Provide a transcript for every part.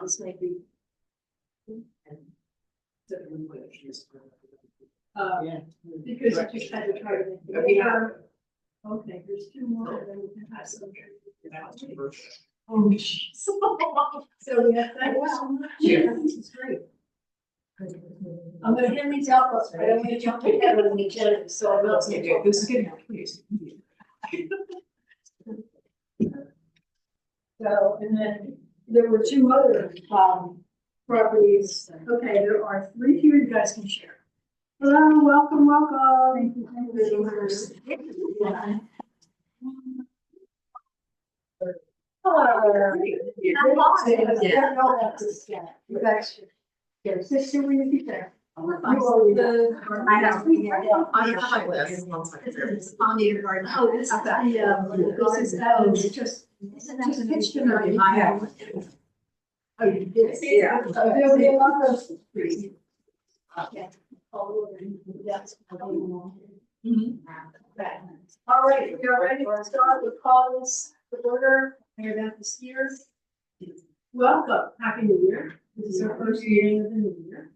this may be. Yeah. Because I just had to try to make it bigger. Okay, there's two more, and then we can have some. Oh, jeez. So we have that one. Yeah. This is great. I'm gonna hand these out, but I don't want to jump ahead on the agenda, so I'm not. This is getting please. So, and then there were two other, properties. Okay, there are three here you guys can share. Hello, welcome, welcome. Thank you. Hello. You guys should. Your sister, will you be there? I have. I have this. On the garden. Oh, this is that, just. Just kitchen or you have. Oh, you did. Yeah. There'll be a lot of trees. Okay. All over. Yes. Mhm. All right, if you're ready, let's start with calls to order. Mayor Memphis here. Welcome, happy new year. This is our first meeting of the new year.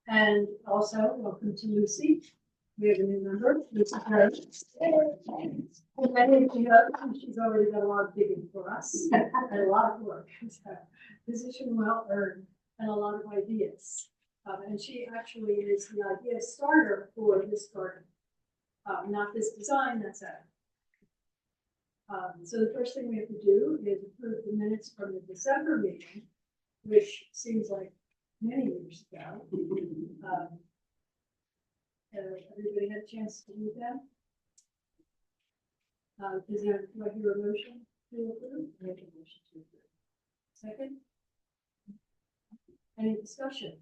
And also, welcome to Lucy. We have a new member, Lucy Harris. And many of you know, she's already done a lot of digging for us and a lot of work. She's got a position well earned and a lot of ideas. And she actually is the idea starter for this garden. Not this design, that's it. So the first thing we have to do is approve the minutes from the December meeting, which seems like many years ago. Everybody had a chance to read them? Is there, do I hear a motion to approve? Make a motion to approve. Second? Any discussion?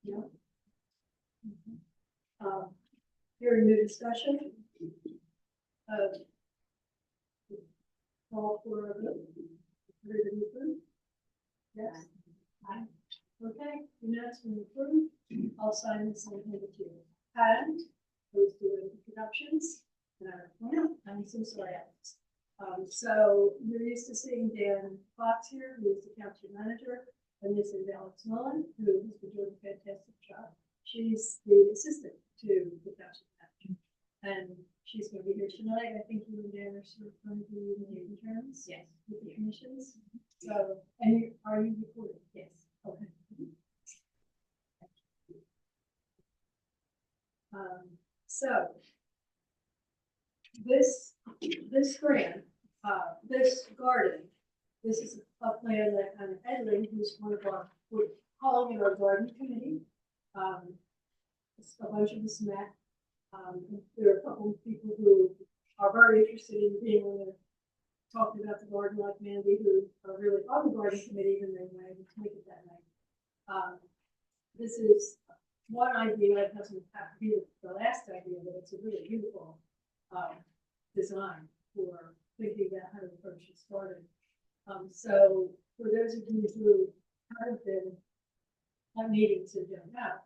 No? Hearing no discussion? Call for a vote. Everybody approve? Yes? Aye. Okay, minutes been approved. I'll sign this and hand it to you. And who's doing introductions? And some slayouts. So you're used to seeing Dan Fox here, who is the county manager, and this is Alex Mullen, who has been doing a fantastic job. She's the assistant to the county manager, and she's going to be here tonight. I think you and Dan are sort of going to be in the interns, yes, with the commissions. So, and are you recording? Yes. Okay. So this grant, this garden, this is a plan that Edlin, who's one of our, we're calling it our garden committee. A bunch of us met. There are a couple of people who are very interested in being on the talking about the garden, like Mandy, who are really on the garden committee, even though they to make it that night. This is one idea. It doesn't have to be the last idea, but it's a really beautiful design for thinking about how to approach this garden. So for those of you who haven't been at meetings and don't know,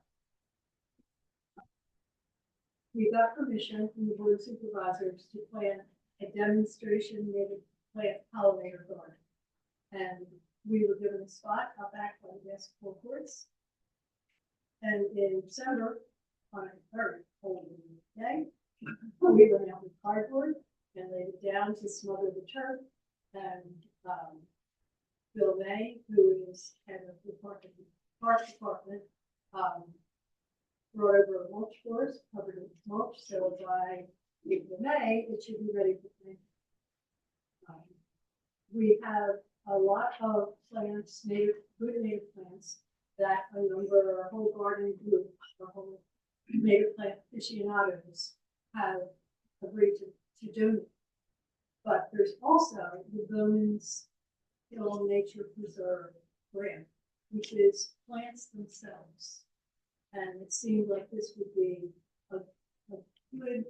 we got permission from the board of supervisors to plan a demonstration native plant pollinator garden. And we were given a spot out back by the basketball courts. And in December, on a very cold day, we went out with cardboard and laid it down to smother the turf. And Bill May, who is head of the park department, brought over a mulch for us, covered it with mulch, so by April, May, it should be ready for planting. We have a lot of plants, good native plants, that a number, our whole garden group, our whole native plant aficionados have agreed to donate. But there's also the Bowman's Hill Nature Preserve grant, which is plants themselves. And it seemed like this would be a good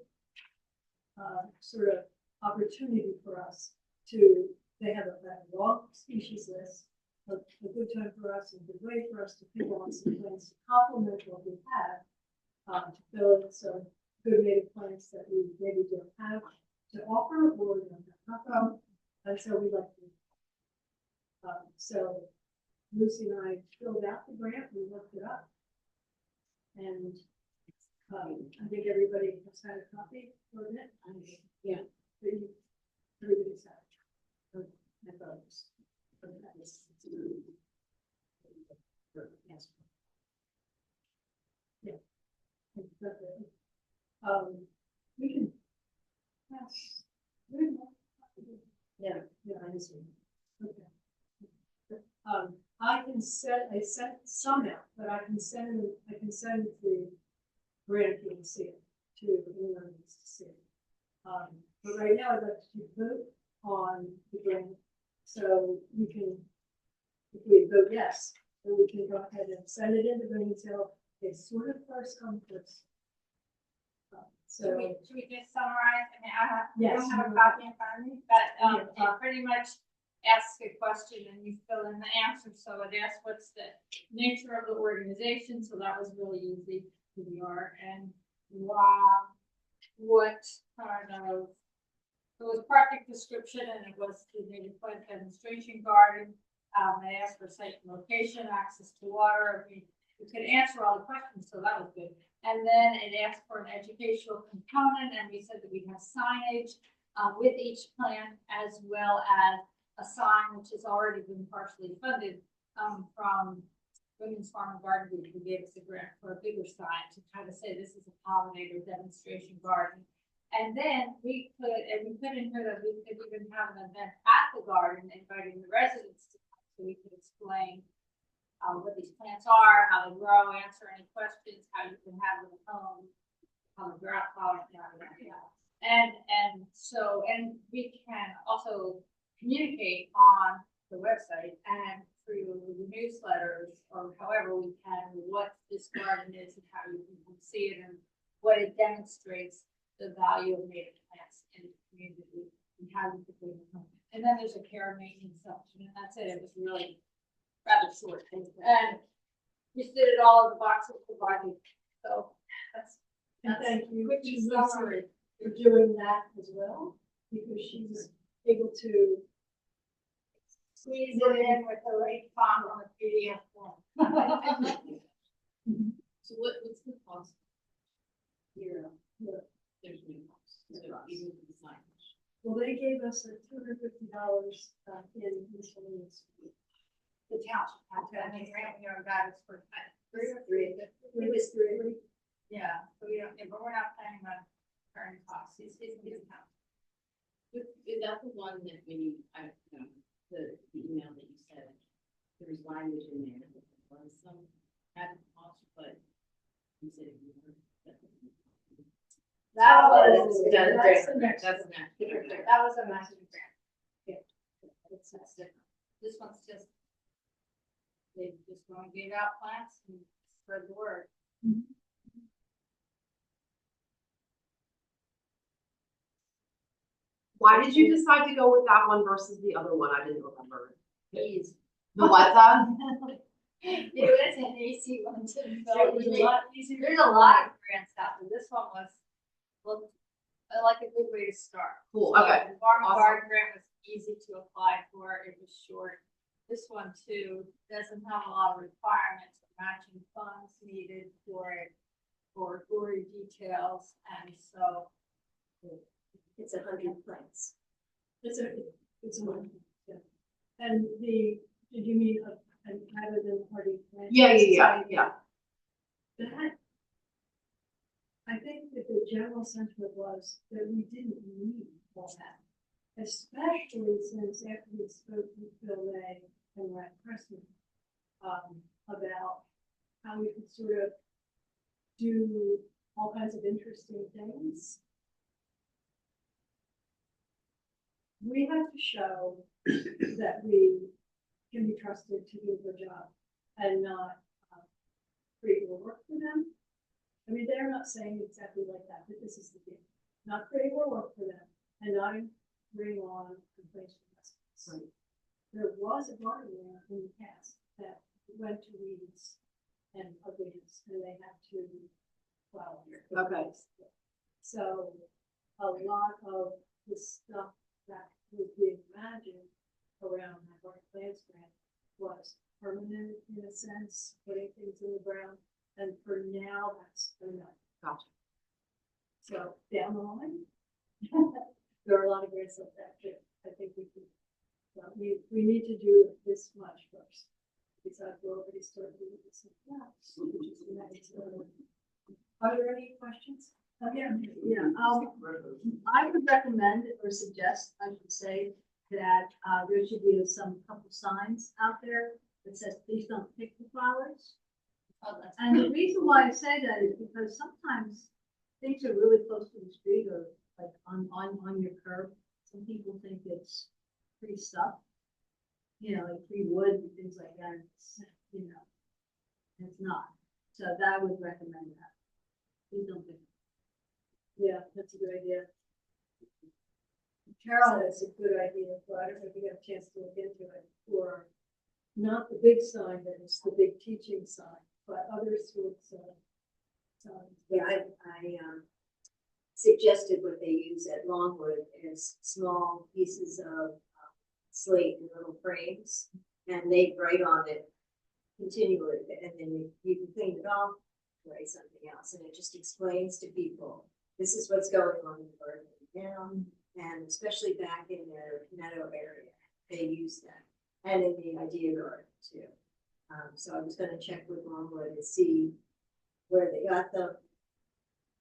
sort of opportunity for us to, they have a long species list, a good time for us, and a good way for us to pick on some plants to complement what we have, to fill in some good native plants that we maybe don't have to offer or don't have enough of. And so we like to So Lucy and I filled out the grant, we looked it up. And, I think everybody has had a copy of it. Yeah. Everybody's had it. I thought it was. Yeah. We can. Yes. Yeah, I see. Okay. I sent some out, but I can send the grant if you can see it to anyone who needs to see it. But right now I'd like to vote on the grant, so we can, if we vote yes, then we can go ahead and send it in to Greenville. It's sort of first come first. Should we just summarize? I mean, I Yes. don't have a copy in front of me, but Yeah. it pretty much asks a question and you fill in the answer. So it asks what's the nature of the organization, so that was really easy, who we are, and what kind of, it was project description and it was the native plant demonstration garden. They asked for site and location, access to water. We could answer all the questions, so that was good. And then it asked for an educational component, and we said that we have signage with each plant, as well as a sign which has already been partially funded from Women's Farm and Garden Group, who gave us a grant for a bigger sign to kind of say this is a pollinator demonstration garden. And then we put in here that we could even have an event at the garden, inviting the residents to come, so we could explain what these plants are, how they grow, answer any questions, how you can have them at home, how they grow, and we can also communicate on the website and through the newsletters, or however we can, what this garden is and how you can see it and what it demonstrates the value of native plants in the community and how you can bring them home. And then there's a care and maintenance section, and that's it. It was really rather short. And just did it all in the boxes provided. So that's Thank you quick to summary. Lucy for doing that as well, because she's able to. Squeeze it in with the right font on the PDF form. So what's the cost? Here, there's no cost, so even for the signage. Well, they gave us a $250 in miscellaneous. The township had to, and then grant, that is for three. It was three. Yeah, so we don't, but we're not planning on current costs. It's town. Is that the one that we, the email that you said, there was language in there, that there was some added cost, but you said you were. That was- was, that's the next That's an actual. that was a massive grant. Yeah. It's different. This one's just, they just want to give out plants and spread the word. Why did you decide to go with that one versus the other one? I didn't remember. Please. The what that? It was an easy one to fill. It was a lot easier. There's a lot of grants out there. This one was, looked like a good way to start. Cool, So okay. The Farm and Awesome. Garden grant was easy to apply for. It was short. This one too doesn't have a lot of requirements, matching funds needed for it, for gory details, and so It's 100 plants. It's a one. Yeah. And did you mean rather than party plant? Yeah. That, I think that the general sentiment was that we didn't need all that, especially since after we spoke with Bill Lay and Rat Pressman about how we could sort of do all kinds of interesting things. We have to show that we can be trusted to do a good job and not create more work for them. I mean, they're not saying exactly like that, but this is the thing. Not create more work for them and not bring on complaints from residents. Right. There was a garden there in the past that went to weeds and ugliness, and they had to plow it. Okay. So a lot of the stuff that was being imagined around that Garden Plants grant was permanent in a sense, putting things in the ground, and for now, that's enough. Gotcha. So down the line, there are a lot of grants like that too. I think we can, well, we need to do this much first. Besides, we're already starting to do this, which is nice. Are there any questions? Yeah, I would recommend or suggest, I should say, that there should be some couple signs out there that says, please don't pick the flowers. Oh, that's. And the reason why I say that is because sometimes things are really close to the street or like on your curb. Some people think it's free stuff, you know, like free wood and things like that. It's, you know, it's not. So that I would recommend that. Please don't pick. Yeah, that's a good idea. Carol, That's a good idea, but I don't know if you got a chance to look into it, or not the big sign, but it's the big teaching sign, but other sorts of signs. Yeah, I suggested what they use at Longwood is small pieces of slate in little frames, and they write on it continually, and then you can clean it off, write something else, and it just explains to people, this is what's going on in the garden now, and especially back in their meadow area, they use that, and in the idea garden too. So I was gonna check with Longwood and see where they got them,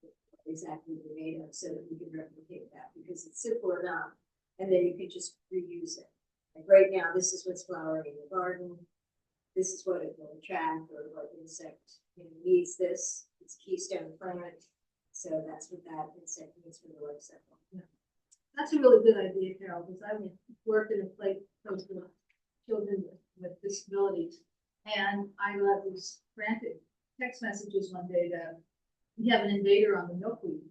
what exactly they made of, so that we can replicate that, because it's simple enough, and then you can just reuse it. Like right now, this is what's flowering in the garden, this is what it will attract, or what insect, you know, needs this, it's keystone plant, so that's what that insect needs for the life cycle. that's a really good idea, Carol, because I worked in a place with children with disabilities. And I got these frantic text messages one day that we have an invader on the milkweed.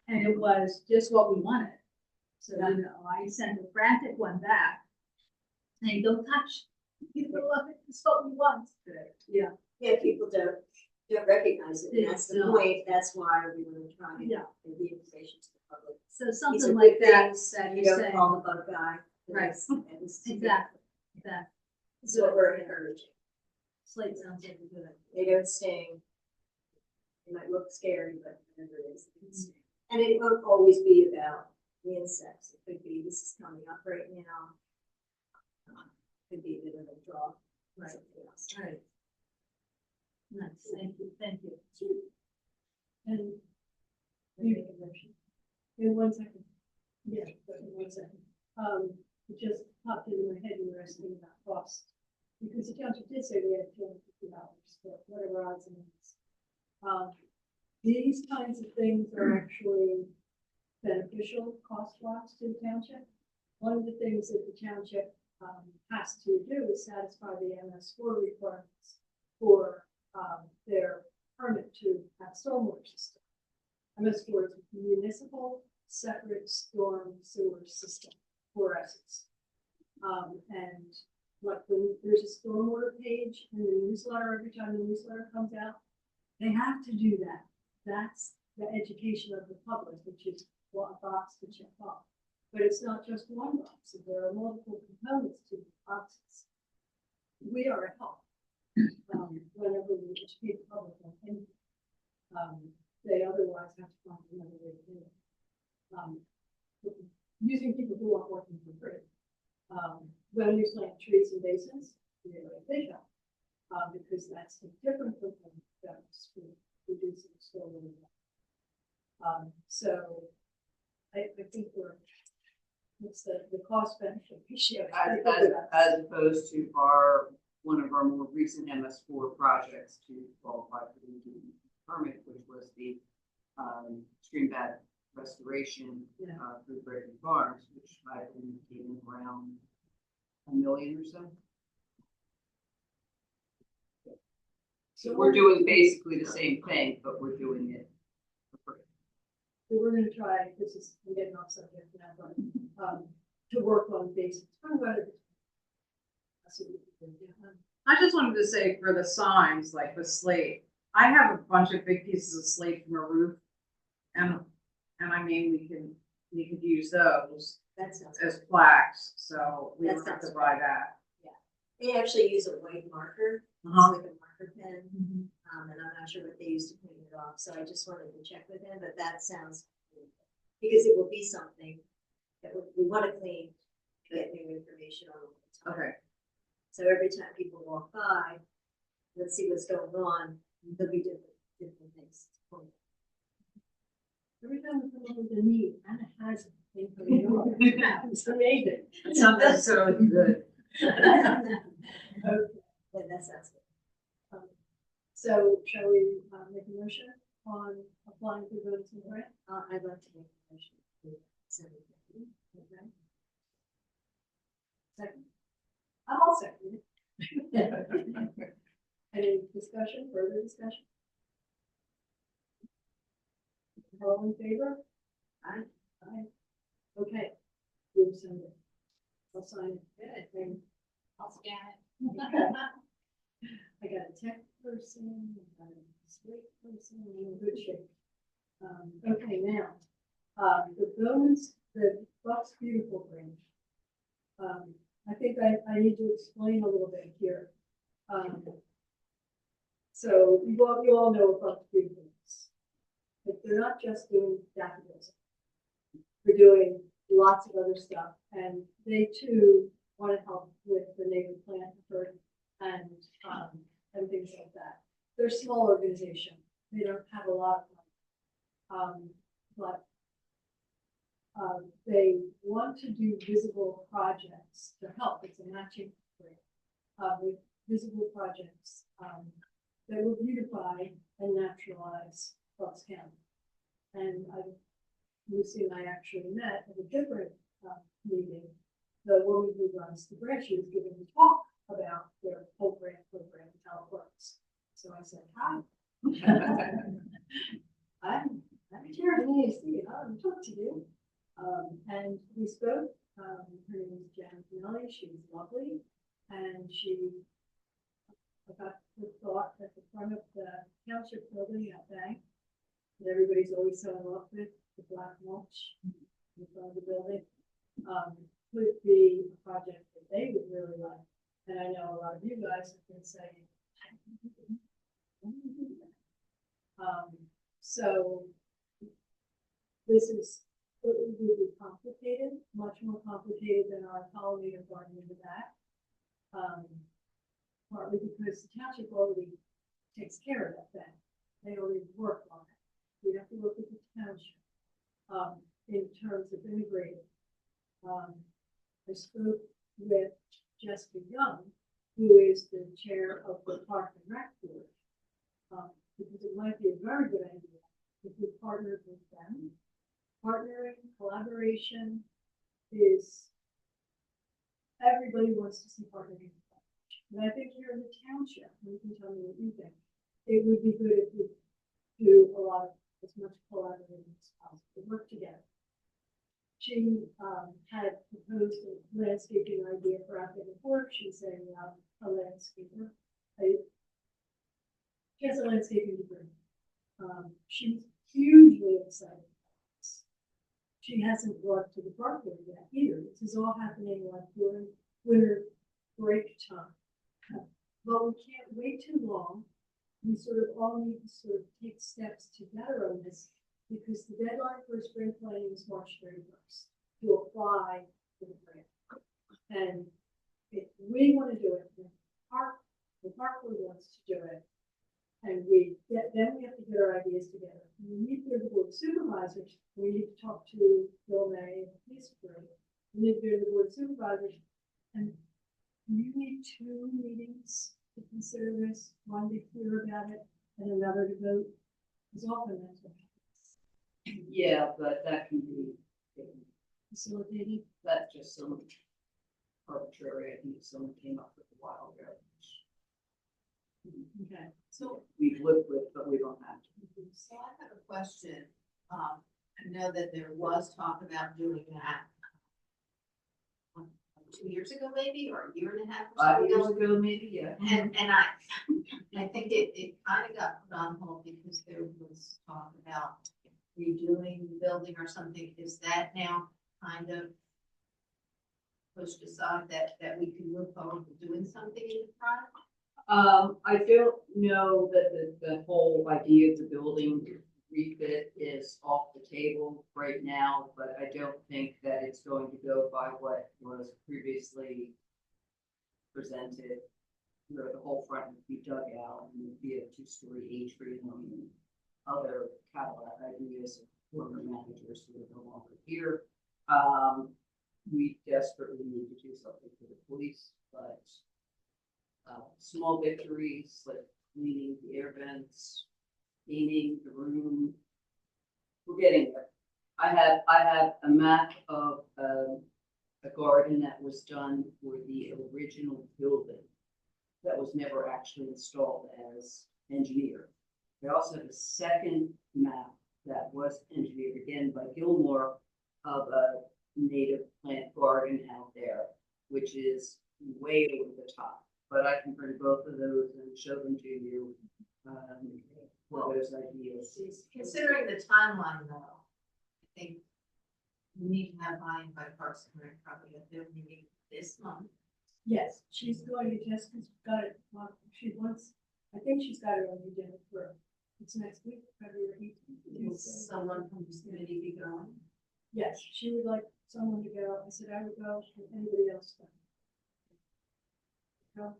And it was just what we wanted. So, you know, I sent a frantic one back. Saying, don't touch. You know, it's what we want. Yeah, Yeah, people don't recognize it, and that's the No. point, that's why we want to try and Yeah. give the information to the public. so These something are like good that, things, that you you're don't saying. call the bug guy. Right. And this is- Exactly, exactly. This is what we're encouraging. Slate sounds like a good idea. They don't sting. They might look scary, but whatever it is, they don't sting. And it won't always be about the insects. It could be, this is coming up right now. Could be a bit of a draw. Right. Something else. Right. Nice, thank you, thank you. And Make a motion. in 1 second, yeah, but in 1 second, it just popped into my head when you were asking about cost. Because the township did say we had $250 for whatever odds and ends. These kinds of things are actually beneficial cost-wise to the township. One of the things that the township has to do is satisfy the MS4 requirements for their permit to have stormwater system. MS4 is municipal separate storm sewer system for us. And like when there's a stormwater page in the newsletter, every time the newsletter comes out, they have to do that. That's the education of the public, which is one box to check off. But it's not just one box, there are multiple components to the boxes. We are a help. Whenever we educate the public on anything, they otherwise have to find another way to do it. Using people who are working for free. When we plant trees and basins, we're a big help, because that's a different component that's reducing stormwater. So I think it's the cost benefit ratio. As opposed to one of our more recent MS4 projects to qualify for the permit, which was the stream bed restoration through Brighton Farms, which I believe came around $1 million or so. So we're doing basically the same thing, but we're doing it for free. So we're gonna try, I'm getting off subject now, but, to work on basics. I just wanted to say for the signs, like the slate, I have a bunch of big pieces of slate from a roof, and I mean we could use those. That sounds, as plaques, so we That don't have to sounds buy that. they actually use a white marker, it's Uh-huh. like a marker pen. And I'm not sure what they use to clean it off, so I just wanted to check with him, but that sounds, because it will be something that we want to clean, to get new information on all the time. Okay, So every time people walk by, let's see what's going on, there'll be different things. Every time we come up with a need, Anna has a thing for you. It's amazing. that's so good. But that sounds good. So shall we make a motion on applying for the Livingston grant? I'd like to make a motion to send it. Okay. Second? I'm all second. Any discussion, further discussion? All in favor? Aye. Aye. Okay. We'll send it. I'll sign it. Good. And I'll scan I got a tech person, I got a straight person, I'm in good shape. Okay, now, the Bucks Beautiful Branch. I think I need to explain a little bit here. So you all know what Bucks Beautiful is. But they're not just doing daffodils. They're doing lots of other stuff, and they too want to help with the native plant effort and things like that. They're a small organization. They don't have a lot of money. But they want to do visible projects to help. It's a matching grant with visible projects that will beautify and naturalize Bucks County. And Lucy and I actually met at a different meeting. The woman who runs the branch was giving a talk about their whole grant program and how it works. So I said, hi. I'm Jared Nancy, I'll talk to you. And we spoke, her name is Jan Pinelli, she was lovely, and she got the thought at the front of the township building at Bank, that everybody's always so in love with, the black mulch in front of the building, would be a project that they would really like. And I know a lot of you guys have been saying, so this is really complicated, much more complicated than our pollinator garden in the back. Partly because the township already takes care of that thing. They already work on it. We have to work with the township in terms of integrating. I spoke with Jessica Young, who is the chair of the Park and Rec Board, because it might be a very good idea if we partnered with them. Partnering, collaboration is, everybody wants to see partnering. And I think here in the township, and you can tell me what you think, it would be good if we do a lot of, as much collaborating as possible, work together. She had proposed a landscaping idea for out there before. She's a landscaper. She has a landscaping degree. She was hugely excited about this. She hasn't brought to the park board yet either. This is all happening like during winter break time. But we can't wait too long. We sort of all need to sort of take steps together on this, because the deadline for spring planting is March 31st to apply for the grant. And if we want to do it, the park board wants to do it, and then we have to get our ideas together. We need to go to the board of supervisors. We need to talk to Bill May and the police board. We need to go to the board of supervisors, and you need 2 meetings to consider this, one to hear about it, and another to vote. As often that's what happens. Yeah, but that can be, Facilitated. that's just some arbitrary, I think someone came up with a while ago. Okay. So, We've lived with, but we don't have to. so I have a question. I know that there was talk about doing that 2 years ago, maybe, or a year and a half. or 5 so years ago. ago, maybe, yeah. And I think it kind of got put on hold because there was talk about redoing the building or something. Is that now kind of push aside that we can move forward with doing something in the front? I don't know that the whole idea of the building refit is off the table right now, but I don't think that it's going to go by what was previously presented. Where the whole front would be dug out and would be a two-story atrium and other Cadillac ideas of former managers who are no longer here. We desperately need to do something for the police, but small victories like cleaning the air vents, cleaning the room. We're getting there. I have a map of a garden that was done for the original building that was never actually installed as engineered. I also have a second map that was engineered again by Gilmore of a native plant garden out there, which is way over the top. But I can bring both of those and show them to you. For those ideas. Considering the timeline though, I think we need to have buy-in by Parks and Rec probably at their meeting this month. Yes, she's going to, Jessica's got it, she wants, I think she's got it on the agenda for, it's next week, February 18th. Will someone from this committee be going? Yes, she would like someone to go. I said I would go, if anybody else go. Go.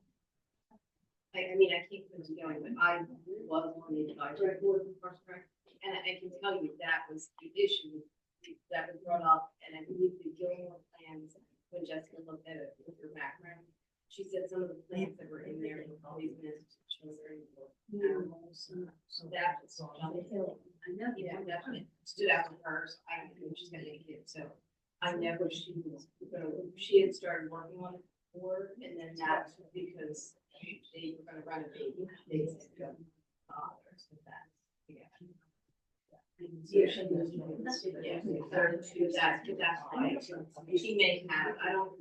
I mean, I keep them going, but I was on the advisory board with Parks and Rec, and I can tell you that was the issue that was brought up, and I believe the Gilmore plans, when Jessica looked at it with her background, she said some of the plants that were in there were always missed children or animals, so that was jumped. I know, yeah, definitely stood out to her, so I knew she's gonna get a kid, so I know she was, she had started working on it before, and then that's because they were gonna run a baby. They said, go, so that, yeah. Yeah, that's why she may have, I don't.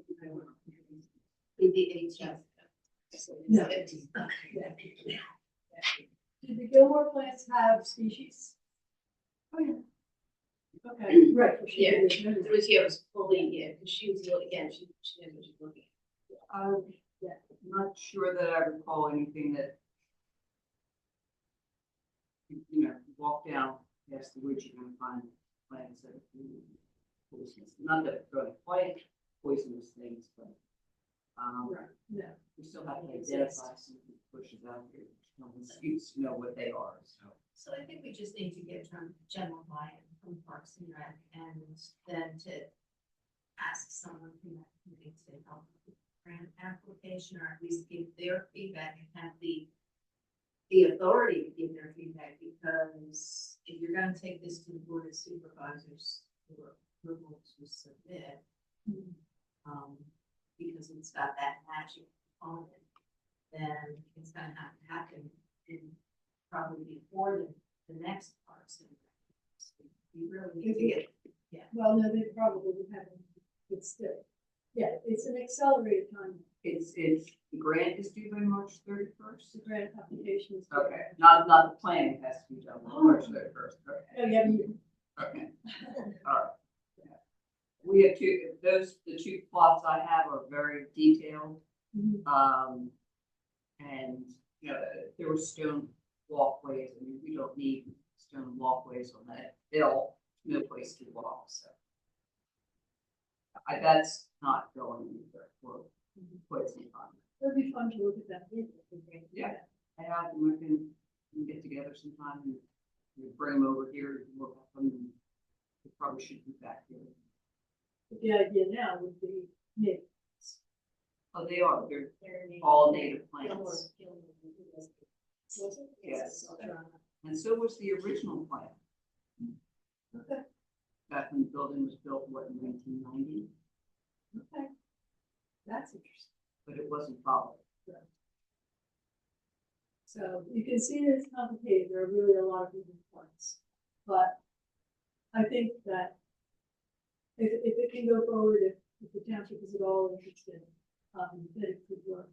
In the 18th. No. Did the Gilmore plants have species? Oh, yeah. Okay, right. she Yeah. did. It was fully, yeah, because she was, again, she knows what she's looking at. I'm not sure that I recall anything that, you know, walk down past the woods, you're gonna find plants that are poisonous. Not that it's really quite poisonous things, but Right, no. we still have to identify some bushes out here. No one's used to know what they are, so. So I think we just need to get some general buy-in from Parks and Rec and then to ask someone from that committee to help with the grant application or at least give their feedback and have the authority to give their feedback, because if you're gonna take this to the board of supervisors for approval to submit, because it's got that magic component, then it's gonna have to happen in probably before the next parts. You really need to get, Well, no, they probably haven't, but still. Yeah, it's an accelerated time. It's, the grant is due by March 31st. The grant application is. Okay, not the planning has to be done by March 31st, okay. Oh, yeah, you, Okay, all right. Yeah. We have the two plots I have are very detailed. Mhm. And, you know, there were stone walkways, I mean, we don't need stone walkways on that hill, no place to walk, so. That's not going anywhere for quite some time. it'd be fun to look at that. Yeah. I have them, we can get together sometime and we bring them over here, and look at them, and we probably should be back here. But the idea now would be, maybe, Oh, they are, they're all native plants. Yes. And so was the original plan. Okay. Back when the building was built, what, in 1990, Okay. That's interesting. but it wasn't followed. So you can see that it's complicated. There are really a lot of moving parts. But I think that if it can go forward, if the township is at all interested, that it could work.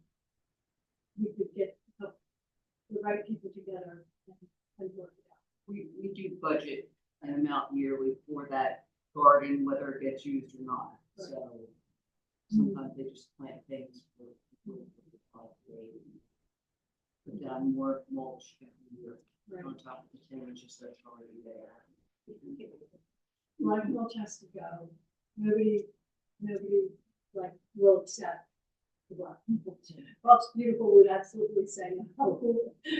We could get the right people together and work it out. We do budget an amount yearly for that garden, whether it gets used or not, so. Sometimes they just plant things for. Put down more mulch every year on top of the 10 inches that's already there. Live mulch has to go. Nobody like will accept. the black. Well, beautiful would absolutely say no.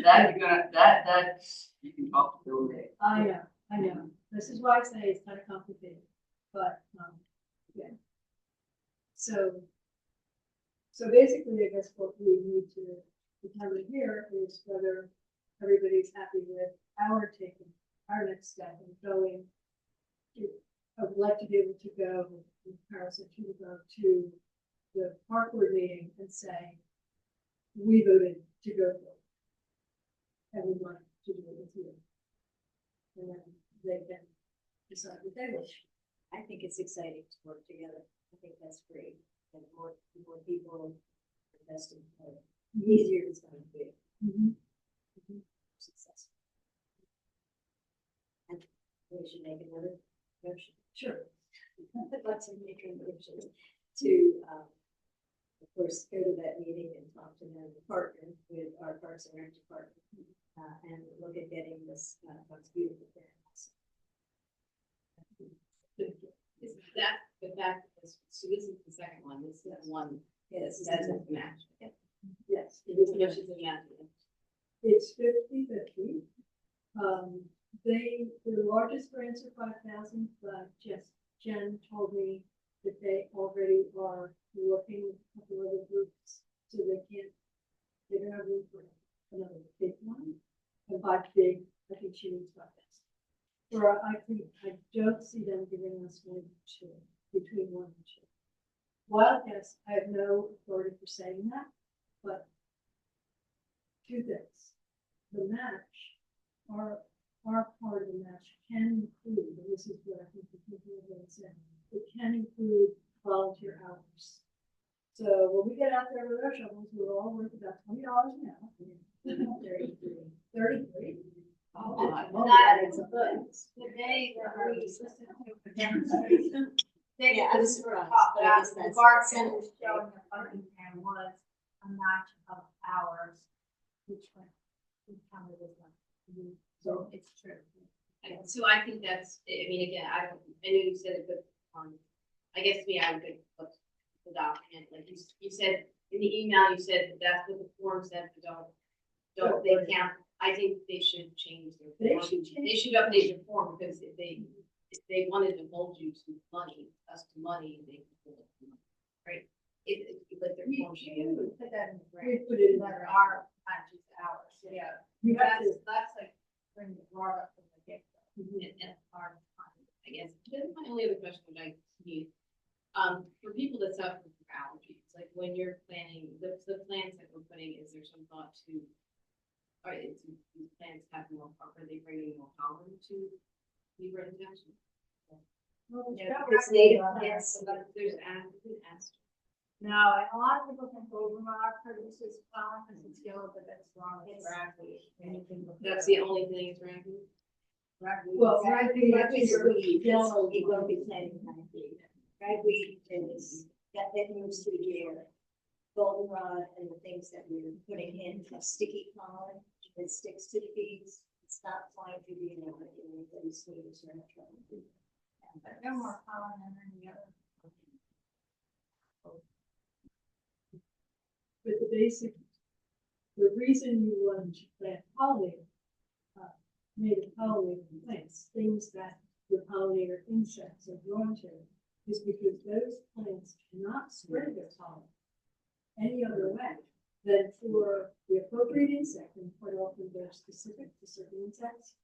That you're gonna, that's, you can talk to Bill Ray. I know. This is why I say it's kind of complicated, but, yeah. So basically, I guess what we need to determine here is whether everybody's happy with our taking our next step and going. I would like to be able to go, in comparison to go to the park board meeting and say, we voted to go for it. And we'd like to do it with you. And then they can decide what they wish. I think it's exciting to work together. I think that's great. And more people investing, the easier it's going to be. Successful. And we should make another motion. Sure. I'd like to make a motion to, of course, go to that meeting and talk to them, partner with our Parks and Rec department, and look at getting this, what's beautiful there. Is that, but that, so this is the second one, this is the one, Yes, that doesn't match. Yes. This matches the match. It's 50/50. The largest grants are 5,000, but Jen told me that they already are working with a couple other groups, so they don't have room for another big one. And by big, I think she means 5,000. Or I don't see them giving us more than two, between 1 and 2. Wild guess, I have no authority for saying that, but two things. The match, our part of the match can include, and this is what I think the people are going to say, it can include volunteer hours. So when we get out there with our shovels, we're all worth about $20 an hour. 33. Oh, Not it's a foot. the day that we listened to the demonstration. They Yeah, I was just surprised, talked but I about guess the that's garden Center was showing the parking and was a match of hours. Which one? Which counted as one. So it's true. So I think that's, I mean, again, I know you said it, but, I guess to me, I would look at the document, like you said, in the email, you said that that's what the form said, but don't they count? I think they should change their They form. should change They should update their form, because if they wanted to hold you to money, us to money, they could hold it to money, right? Like their form should be. Put that in the We grant. put it in Letter there. R matches hours, yeah. You have to. That's like bring the bar up from the get-go. And our, I guess, that's my only other question that I need. For people that suffer from allergies, like when you're planning, the plants that we're putting, is there some thought to, these plants have more, are they bringing more pollen to Beaver Township? It's native plants. There's asked. No, and a lot of people think Goldenrod produces pollen because it's yellow, but that's wrong. It's It's- ragweed. Anything with That's the only thing it's ragweed? ragweed. Well, Ragweed ragweed is is weed, yellow. it won't be planted ragweed. Ragweed is, that moves through the air. Goldenrod and the things that we're putting in have sticky pollen, it sticks to the bees, it's not flying through the air, like anybody's sneezes or anything. But no more pollen than any other. But the reason you want to plant pollinator, native pollinator plants, things that the pollinator insects are drawn to, is because those plants cannot spread their pollen any other way than for the appropriate insect, and quite often they're specific to certain insects,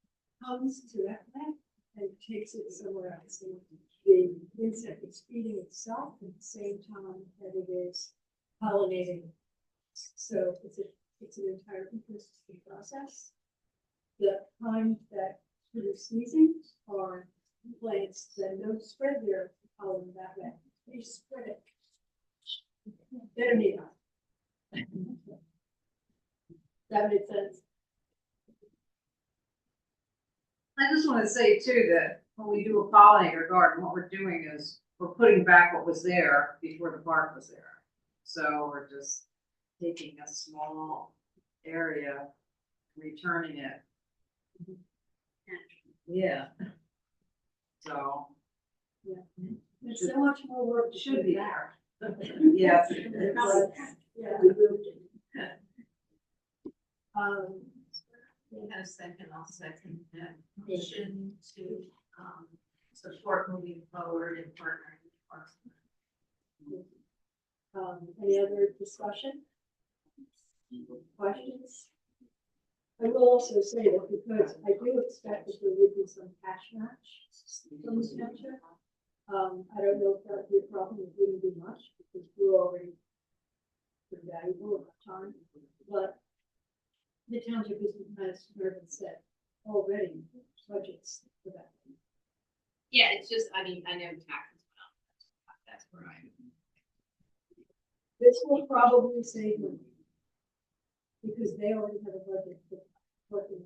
comes to that plant and takes it somewhere else. And the insect is feeding itself at the same time that it is pollinating. So it's an entire ecosystem process. The kind that produce sneezing are plants that don't spread their pollen that way. They spread it. They don't need that. That makes sense. I just want to say too that when we do a pollinator garden, what we're doing is we're putting back what was there before the park was there. So we're just taking a small area, returning it. Yeah. So, There's so much more work should be there. yeah. Yeah. We have a second, I'll second that motion to, support moving forward and partnering with Parks. Any other discussion? Questions? I will also say that because I do expect that there would be some cash match from the township. I don't know if that would be a problem, it wouldn't be much, because we're already pretty valuable at the time, but the township is, as Mervyn said, already budgets for that. Yeah, it's just, I mean, I know taxes went up, that's where I'm. This will probably save money. Because they already have a budget for working.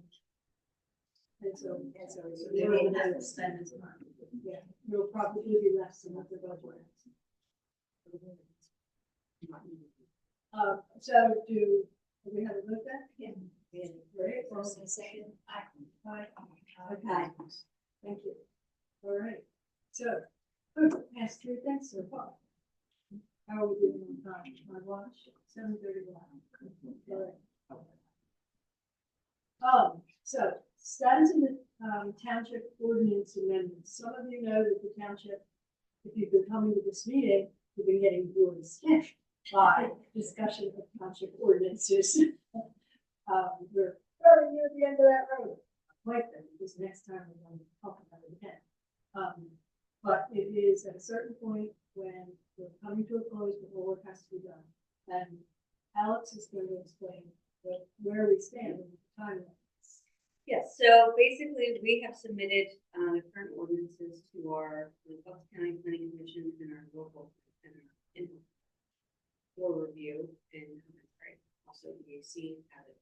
And so They won't have to spend as much. yeah, it'll probably be less than what the budget is. So do we have a look at? Yeah. Great, well, Second. Aye. Okay, thank you. All right, so, past three things so far. How are we doing on time? My watch, 7:31. All right. So status of the township ordinance amendments. Some of you know that the township, if you've been coming to this meeting, you've been getting bored by discussion of township ordinances. We're very near the end of that road. Quite then, because next time we're going to talk about it again. But it is at a certain point when we're coming to a close before work has to be done. And Alex is going to explain where we stand in the timeline. Yes, so basically, we have submitted the current ordinances to the Bucks County Planning Commission and our local and our input for review and commentary. Also, EAC added.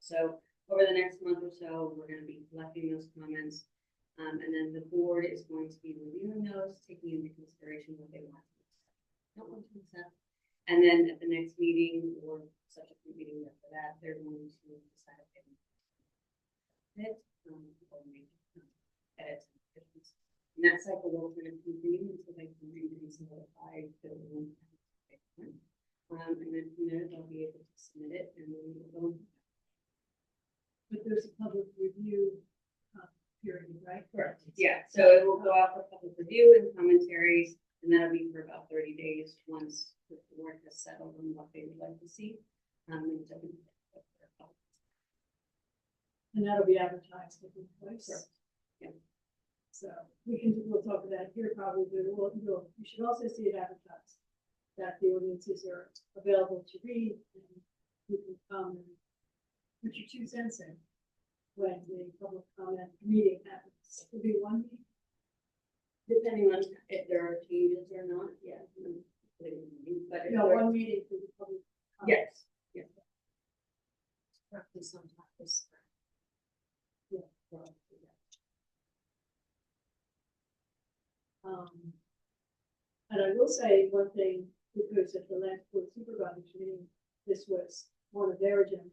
So over the next month or so, we're going to be collecting those comments, and then the board is going to be reviewing those, taking into consideration what they want to accept, don't want to accept, and then at the next meeting or subsequent meeting after that, they're going to decide if they or make edits. And that cycle will kind of continue until they can read and solidify the one. And then from there, they'll be able to submit it and then we'll go. But there's a public review period, right? Correct. Yeah, so it will go out for public review and commentaries, and that'll be for about 30 days once the board has settled on what they would like to see. And And that'll be advertised in place. Sure. Yeah. So we'll talk about it here probably, but you should also see it advertised. That the ordinances are available to read and you can come and put your 2 cents in when the public comment meeting happens. It'll be one meeting. depending on if there are changes or not, yeah. But if No, there- one meeting for the public. comment. yes, yes. Roughly sometime this spring. Yeah, well, yeah. And I will say one thing, because at the last board of supervisors meeting, this was one of their agenda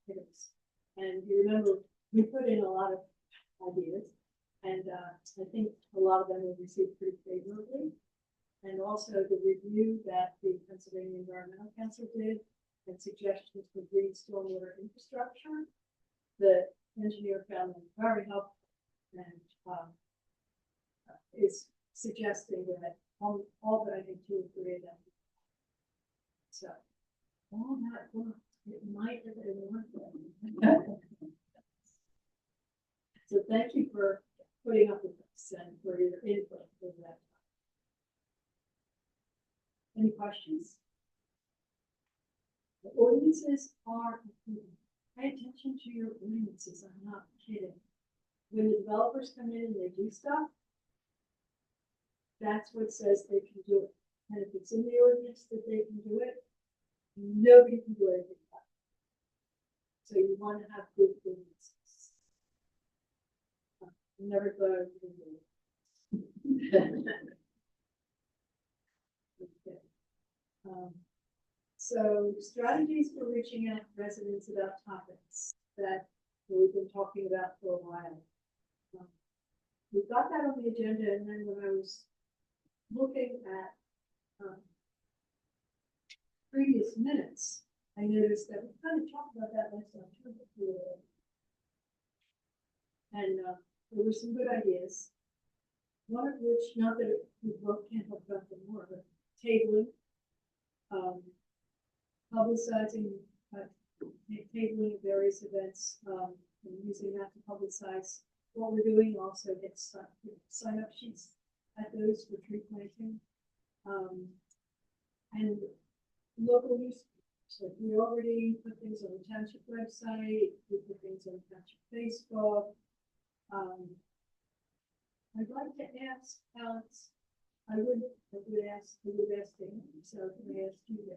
items. And you remember, we put in a lot of ideas, and I think a lot of them were received pretty favorably. And also the review that the Pennsylvania Environmental Council did, and suggestions for green stormwater infrastructure, the engineer found them very helpful, and is suggesting that all that I need to agree with them. So, all that work, it might have been one. So thank you for putting up with this and for your input for that. Any questions? The ordinances are important. Pay attention to your ordinances, I'm not kidding. When the developers come in and they do stuff, that's what says they can do it. And if it's in the ordinance that they can do it, nobody can do anything about it. So you want to have good ordinances. Never thought I would do it. Okay. So strategies for reaching out to residents about topics that we've been talking about for a while. We've got that on the agenda, and then when I was looking at previous minutes, I noticed that we kind of talked about that last October. And there were some good ideas. One of which, not that we both can't talk about them more, but tabling, publicizing, tabling of various events, and using that to publicize what we're doing. Also get sign up sheets at those for tree planting, and local news. So we already put things on the township website, we put things on the township Facebook. I'd like to ask Alex, I would ask Dan, so can I ask you to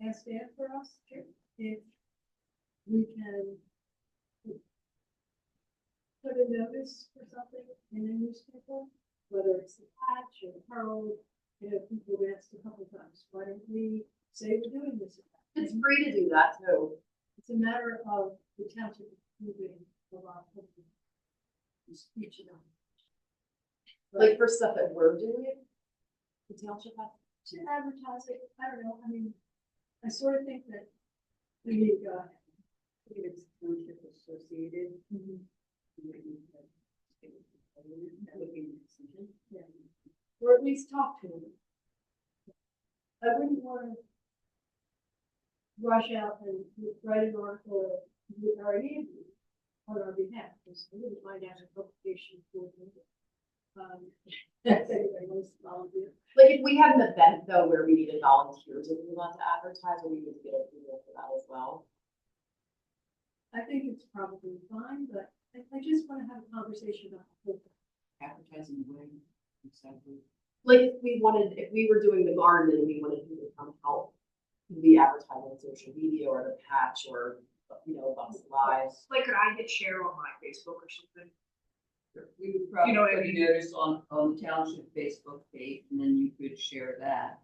ask Dan for us, if we can put a notice or something in the newspaper, whether it's the Patch or the Herald. You know, people have asked a couple times, why don't we say we're doing this? It's free to do that too. It's a matter of the township moving a lot of speech, you know. Like for stuff that we're doing, the township has. To advertise it, I don't know, I mean, I sort of think that we need to go ahead. I think it's township associated. That would be the decision. Yeah. Or at least talk to them. I wouldn't want to rush out and write an article with our name on our behalf, because I wouldn't mind having a publication for them. If anybody wants to volunteer. Like if we had an event though where we needed volunteers, if we want to advertise, or we would get approval for that as well. I think it's probably fine, but I just want to have a conversation about the whole thing. Advertising way, exactly. Like if we were doing the garden and we wanted people to come help the advertising on social media or the Patch or, you know, Bucks Live. Like, could I hit share on my Facebook or something? We would probably You know, put a notice on the township Facebook page, and then you could share that.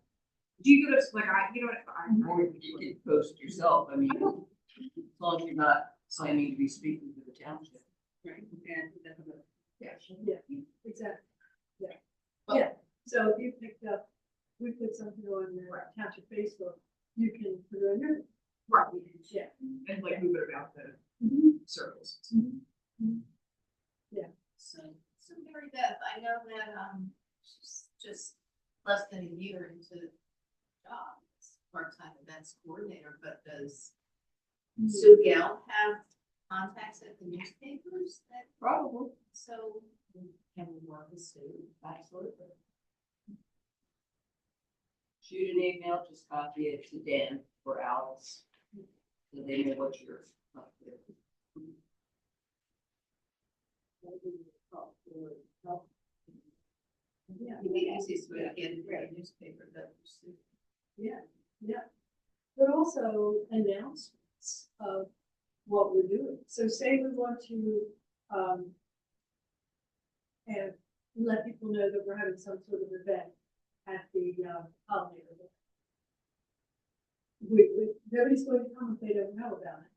Do you go to, like, you know what, Or you could post yourself, I mean, as long as you're not claiming to be speaking to the township. Right, and definitely. Yeah, exactly, yeah. Well- Yeah, so if you picked up, we put something on the township Facebook, you can put it on your. Right. Yeah. And like move it about the circles. So Mary Beth, I know that, she's just less than a year into the job as part-time events coordinator, but does Sue Gale have contacts at the newspapers that, Probably. so can we work with Sue? Absolutely. Shoot an email, just copy it to Dan or Alex, so they know what you're up to. Yeah. It'd be the easiest way to get it in the newspaper, but Sue. Yeah, yeah. But also announcements of what we're doing. So say we want to, and let people know that we're having some sort of event at the, holiday event. Nobody's going to come if they don't know about it.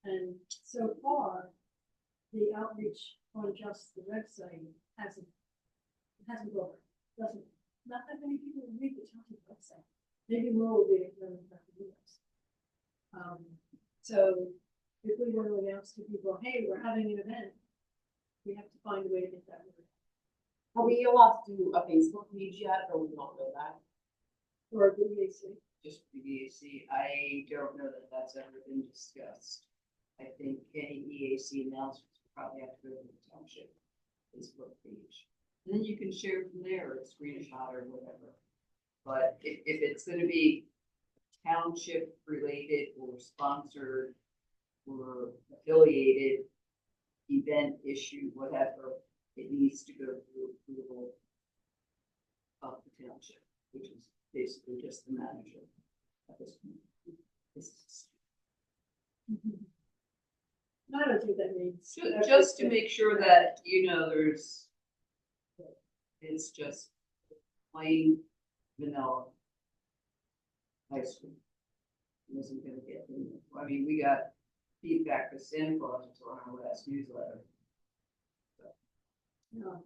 And so far, the outreach on just the website hasn't worked. Not that many people read the township website. Maybe more will read it than the news. So if we want to announce to people, hey, we're having an event, we have to find a way to get that word. Are we allowed to do a Facebook page yet, or we don't know that? Or the VAC. Just for the EAC, I don't know that that's ever been discussed. I think any EAC announcements will probably have to go to the township Facebook page. And then you can share from there, or screenshot or whatever. But if it's gonna be township related or sponsored or affiliated event issue, whatever, it needs to go through approval of the township, which is basically just the manager at this point. I don't don't think that means. Just to make sure that, you know, it's just plain vanilla ice cream. Isn't gonna get, I mean, we got feedback for Santa Claus on our last newsletter. No.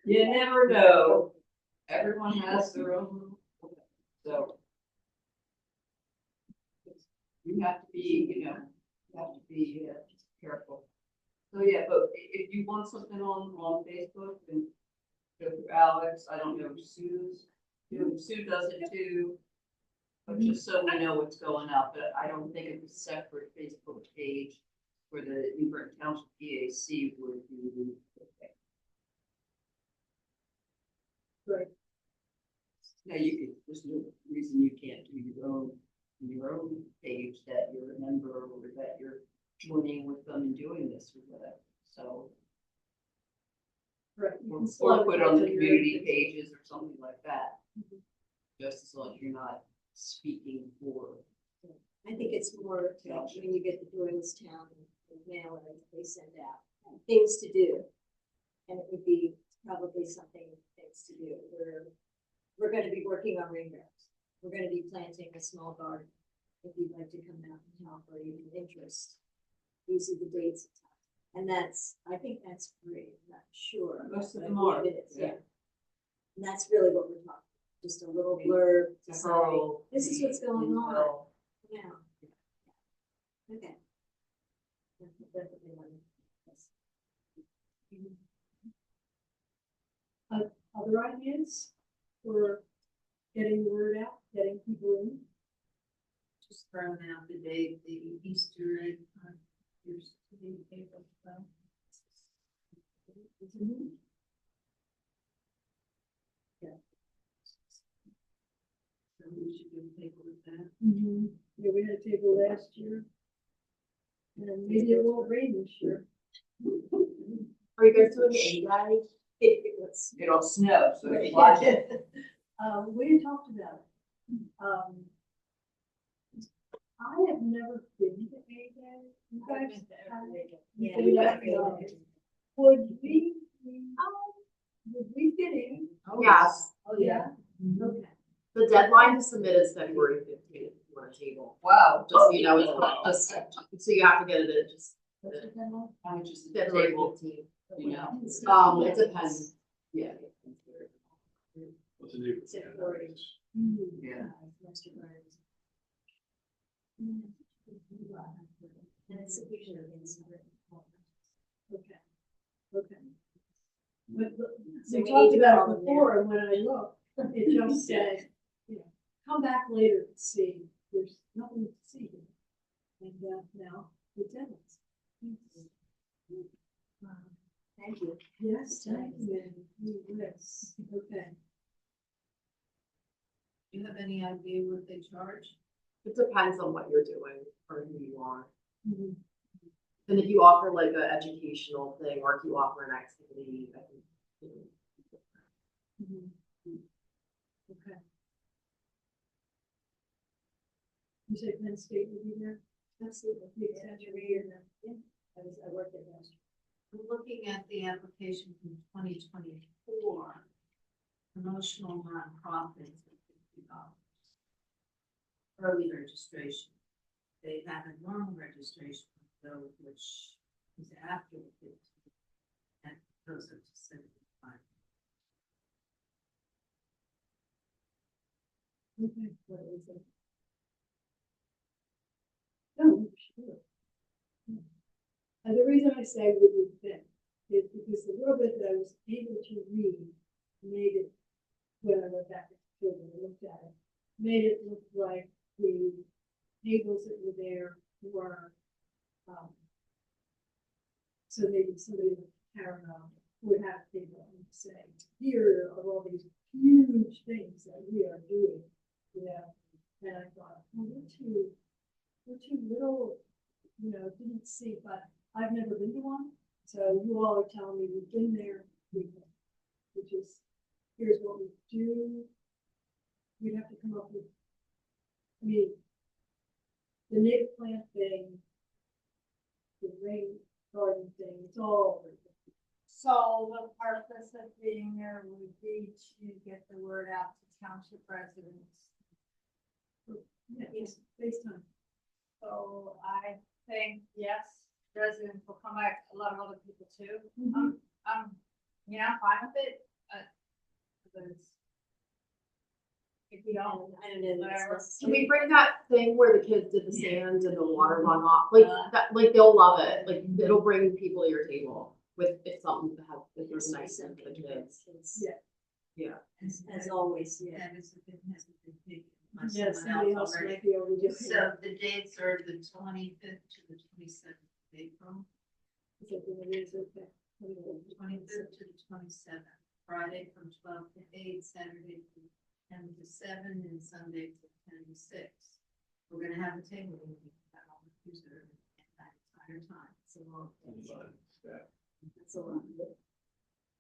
You never know. Everyone has their own, so. You have to be, you know, you have to be careful. So yeah, but if you want something on Facebook, then go through Alex. I don't know if Sue does it too. But just so we know what's going up, but I don't think it's a separate Facebook page for the New Britain Township PAC would be. Okay. Right. Now you could, there's no reason you can't do your own page that you're a member or that you're joining with them and doing this or whatever, so. Right. you Or can still put on the advertise your community own pages or something like that. Mhm. Just as long as you're not speaking for. I think it's more when you get the Doylestown mailer they send out, things to do. And it would be probably things to do. We're gonna be working on rain barrels. We're gonna be planting a small garden. If you'd like to come out and help or you have interest, these are the dates. And I think that's free, I'm not sure. Most of but I them believe are, it is, yeah. And that's really what we're talking, just a little blurb to say, Referral, this is what's going on. referral. Yeah. Okay. Definitely one. Yes. Other ideas for getting the word out, getting people in? Just throwing out the date, the Easter egg, here's the paper, so. So we should do a paper with that. Mm-hmm. Yeah, we had a table last year. And maybe it won't rain this year. Are you guys doing a guide? It'll snow, so Right. you watch it. We talked about it. I have never been to a day. You guys have? Yeah. You have, Would we fit in? Yes, Oh, yeah? Okay. the deadline to submit is February 15th for a table. Wow. Just so you know, it's just, so you have to get it in just What's the deadline? How much is the February table? 15th. You know? It depends. Yeah. What's the name? It's at 4-H. Yeah. Master Gardens. And it's usually in summer. Okay. Okay. But, So we we talked need to about call it them before, and when I looked, it just said, you know, come back later to see, there's nothing to see here. And, now, the demos. Thank you. Yes, thank you, yes, okay. Do you have any idea what they charge? It depends on what you're doing or who you are. Mhm. And if you offer like an educational thing or if you offer an activity, I think. Mhm. Okay. You said Penn State would be there? Absolutely. The exaggeration. Yeah, I worked at Master. I'm looking at the application from 2024. Promotional nonprofits at $50. Early registration. They have a normal registration though, which is after the 50. And goes up to 75. Okay, what is it? Oh, sure. And the reason I say we would fit is because the little bit that I was able to read made it, when I went back to children and looked at it, made it look like the tables that were there were, so maybe somebody with Paramount would have a table and say, here are all these huge things that we are doing, you know, and I thought, well, we're too little, you know, didn't see, but I've never been to one, so you all are telling me we've been there, which is, here's what we do. We'd have to come up with, I mean, the native plant thing, the rain garden thing, it's all. So the purpose of being there would be to get the word out to township residents. Yeah, it's based on. So I think, yes, residents will come back, a lot of other people too. I'm fine with it, because if you don't, I don't know. that it's whatever. necessary. Can we bring that thing where the kids did the sand and the water run off, like that, like they'll love it, like it'll bring people to your table with, it's something to have, if there's nice thing for the kids. Yeah. As always, yeah. That is a bit, has a bit big. by Yes, someone somebody else else already. might be able to just. So the dates are the 25th to the 27th of April, 25th to the 27th, Friday from 12 to 8, Saturday from 10 to 7, and Sunday from 10 to 6. We're gonna have a table meeting that all the users at that entire time. So That's a lot.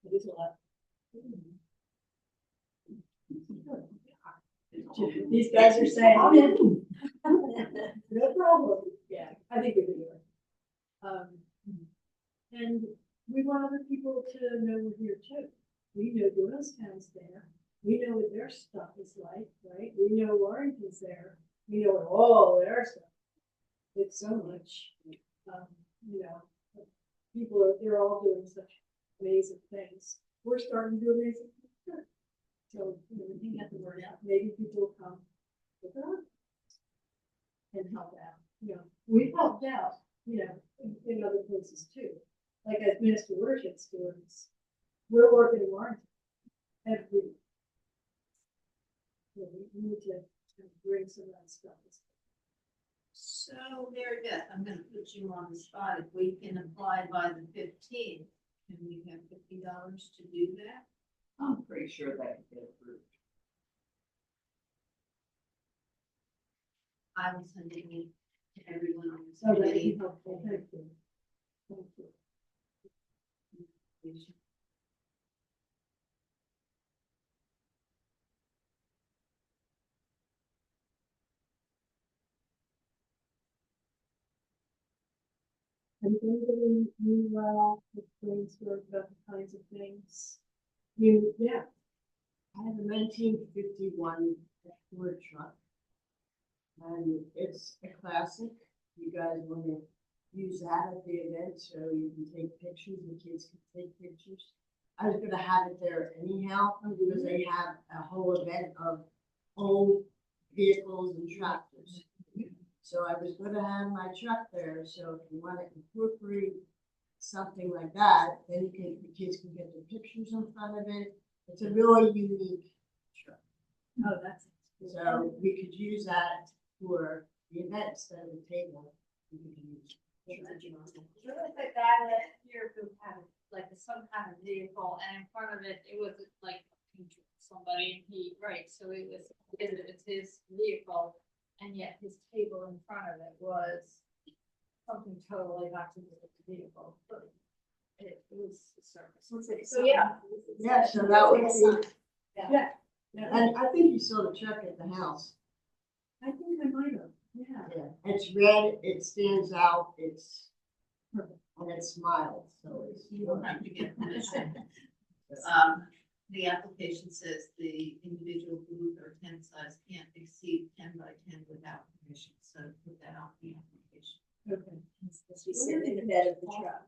It is a lot. These guys are saying, I'm in. No problem. Yeah, I think we can do it. And we want other people to know we're here too. We know Doylestown's there. We know what their stuff is like, right? We know Warrington's there. We know what all their stuff. It's so much, you know, people are, they're all doing such amazing things. We're starting to do amazing things too. So, you know, we can get the word out. Maybe people will come with us and help out. You know, we've helped out, you know, in other places too. Like as Minister Worship students, we're working in Warrington every week. So we need to bring some of that stuff. So Mary Beth, I'm gonna put you on the spot. If we can apply by the 15th, can we have $50 to do that? I'm pretty sure that could get approved. I was sending it to everyone on this So that would be committee. helpful. Thank you. Thank you. And anybody meanwhile, with things about the kinds of things. You, yeah, I have a 1951 Ford truck. And it's a classic. You guys want to use that at the event so you can take pictures, the kids can take pictures. I was gonna have it there anyhow, because they have a whole event of old vehicles and tractors. So I was gonna have my truck there, so if you want to incorporate something like that, then the kids can get their pictures in front of it. It's a really unique truck. oh, that's. So we could use that for the event instead of the table. We could use. There was a guy last year who had like some kind of vehicle, and in front of it, it was like a picture of somebody, and he, right, so it's his vehicle, and yet his table in front of it was something totally not to do with the vehicle, but it was a service. So, yeah. Yeah, so that would be, Yeah. Yeah, and I think you saw the truck at the house. I think I might have, yeah. Yeah, it's red, it stands out, it's, and it smiles, so it's. You don't have to get permission. The application says the individual booth or tent size can't exceed 10 by 10 without permission, so put that on the application. Okay. We sit in the bed of the truck.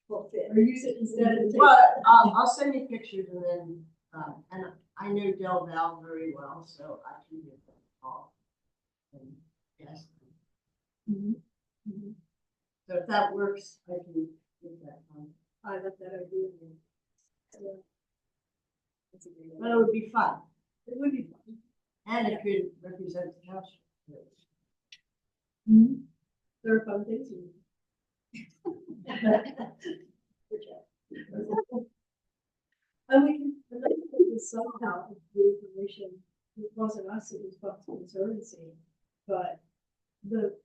We'll fit. Or use it instead of the table. But, I'll send you pictures and then, and I know Del Val very well, so I can give them a call. And ask them. Mhm. Mhm. So if that works, I can give that on. I like that idea. Yeah. That's a great But idea. it would be fun, It would be fun. and it could represent the township. There are fun things. you And we can, another thing is somehow the information, it wasn't us, it was Bucks Conservancy, but the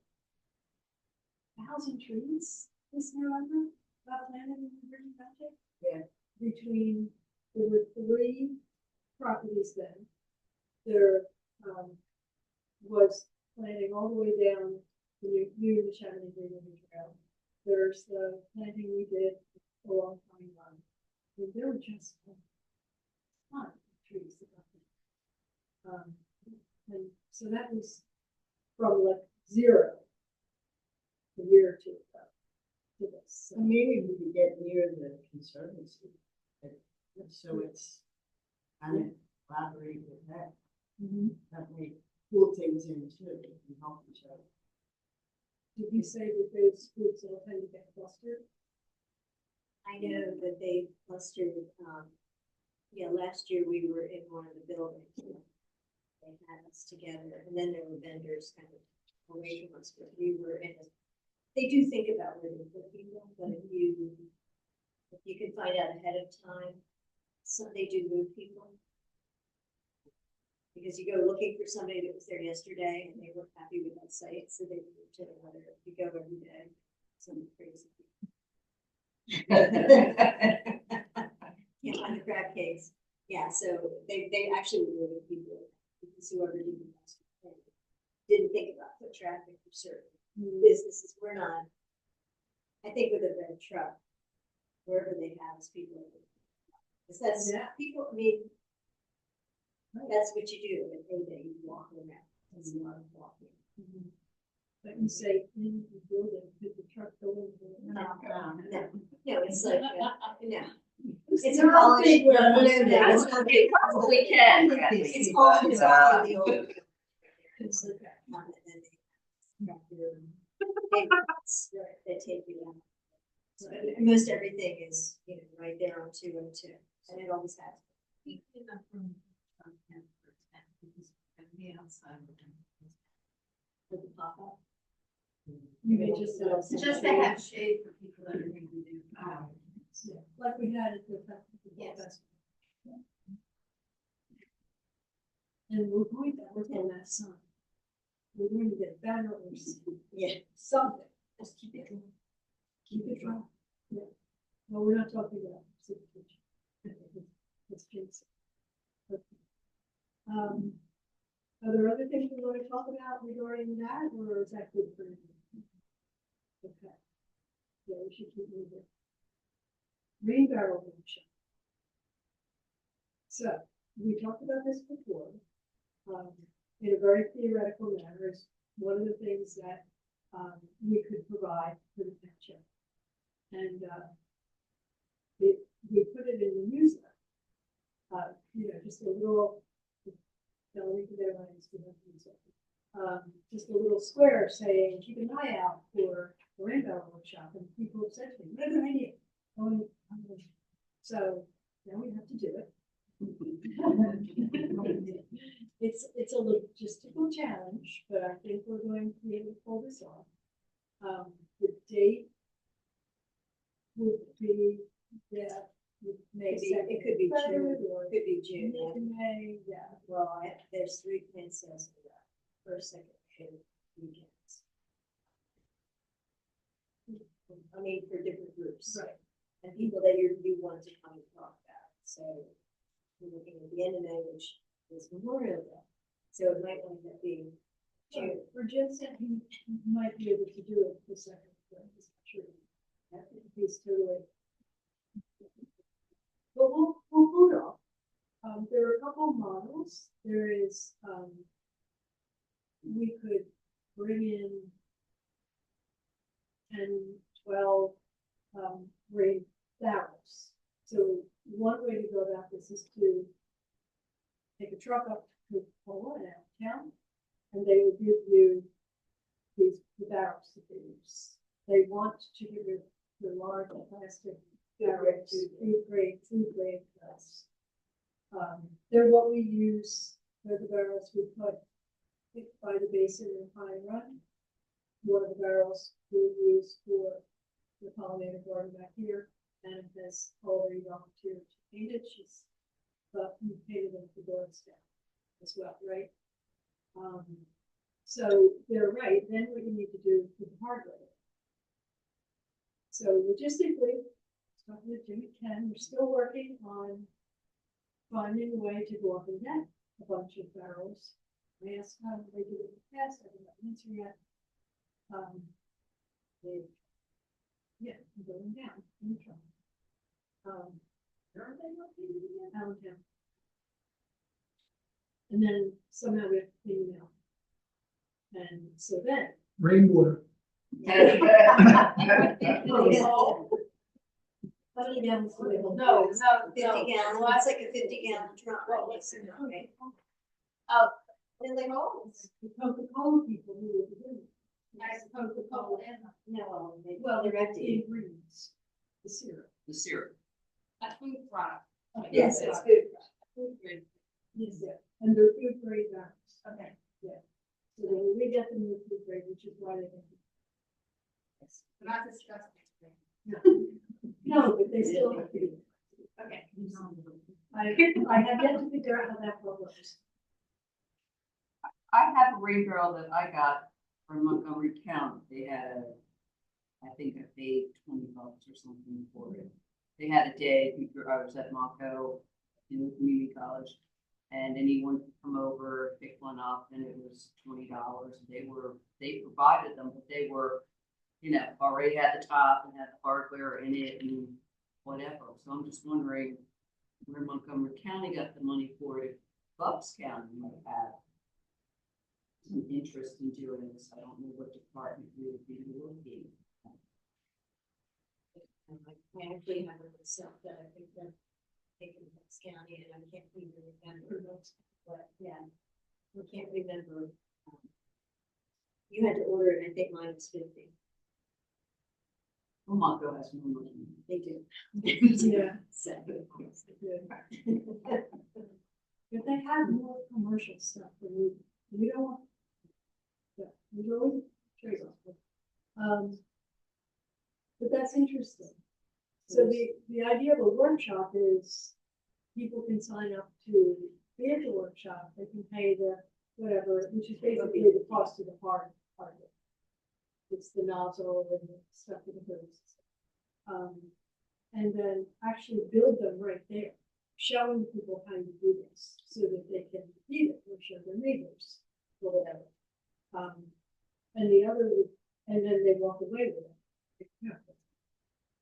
1,000 trees this November, about planted in the Virgin Township. Yeah. Between, there were 3 properties then. There, was planting all the way down the new Chamonix Green River Trail. There's the planting we did along Pine Run. And there were just a ton of trees that got there. And so that was from like zero a year or two ago to this. So And maybe we could get near the conservancy, like, so it's kind of collaborate with that. That may pull things in too, and help each other. did you say that those groups all tend to get clustered? I know that they clustered, yeah, last year we were in one of the buildings. They had us together, and then there were vendors kind of away from us, but we were in a, they do think about where they put people, but if you can find out ahead of time, so they do move people. Because you go looking for somebody that was there yesterday and they were happy with that site, so they move to another, you go every day, some crazy. Can't find the crab cakes. Yeah, so they actually were moving people, because whoever did the master plan didn't think about foot traffic for certain businesses. We're not, I think with a red truck, wherever they have is people. Because that's, people, I mean, that's what you do at payday, you walk around, that's a lot of walking. But you say in the building, did the truck go in the No, it's like, no. It's a They're all college. big No, ones. it's not big. Probably can. It's all in the old. It's okay. That take you down. So, and most everything is, you know, right there on 202, and it always has. We clean up from 10 for 10 because every outside of them. With the pop-up. You may just, Just to have shade for people that are going to do. yeah, like we had at the festival. Yes. And we're going to work on that sign. We're going to get better or something, just keep it going. Keep it dry. Yeah. No, we're not talking about. Let's jinx it. Okay. Are there other things we want to talk about regarding that, or is that good for you? Okay. Yeah, we should keep moving. Green barrel workshop. So, we talked about this before, in a very theoretical manner, is one of the things that, we could provide for the township. And, we put it in the newsletter. You know, just a little, just a little square saying, keep an eye out for the rainbow workshop, and people have said to me, what a good idea. So now we have to do it. It's a logistical challenge, but I think we're going to be able to pull this off. The date would be, May It could be June, or it could be June. May, yeah. Well, there's 3 pin sales for that, first, second, and weekends. I mean, for different groups. Right. And people that you want to come and talk about, so we're looking at the end of May, which is Memorial Day, so it might end up being June. For Jim said he might be able to do it the second, but he's not sure. He's totally. But we'll pull it off. There are a couple models. There is, we could bring in 10, 12 rain barrels. So one way to go about this is to take a truck up to Polo and out of town, and they will give you the barrels that they use. They want to give you the large plastic barrels, food grade glass. They're what we use. They're the barrels we put by the basin in Pine Run. One of the barrels we use for the pollinator garden back here, and has already volunteered to paint it. She's painted them for Doylestown as well, right? So they're right. Then what you need to do is the hardware. So logistically, talking to Jimmy Ken, we're still working on finding a way to go up and get a bunch of barrels. I asked how they did it in the test, I did not answer yet. They, yeah, I'm going down, in trouble. Where are they located again? Allentown. And then somehow we have to clean them out. And so then. Rainwater. How many gallons do they hold? No, 50 gallon, it's like a 50-gallon drum, right? Oh, then they hold. The Coca-Cola people who were doing it. I suppose the couple in them. No, Well, they're the empty. ingredients, the syrup. The syrup. A food product. Yes, it's food. Food grade. Yes, yeah, and they're food grade bags. Okay. So then we get them in food grade, which is why they can. We're not discussing. No, but they still have to. Okay. I have yet to figure out how that works. I have a rain barrel that I got from Montgomery County. They had I think I paid $20 or something for it. They had a day, I was at Monco in the community college, and anyone could come over, pick one up, and it was $20. They provided them, but they were, already had the top and had the hardware in it and whatever. So I'm just wondering where Montgomery County got the money for it. Bucks County might have some interest in doing this. I don't know what department would be looking. I actually have it myself that I think that taken Bucks County, and I can't even remember, but yeah, I can't remember. You had to order it, and I think mine was 50. Monco has more money. They do. Yeah. So. If they had more commercial stuff, then we don't want. Yeah, we always trade off. But that's interesting. So the idea of a workshop is people can sign up to be at the workshop, they can pay the whatever, which is basically the cost of the part of it. It's the nozzle and the stuff in the hose. And then actually build them right there, showing people how you do this so that they can repeat it or show their neighbors or whatever. And then they walk away with it. Yeah.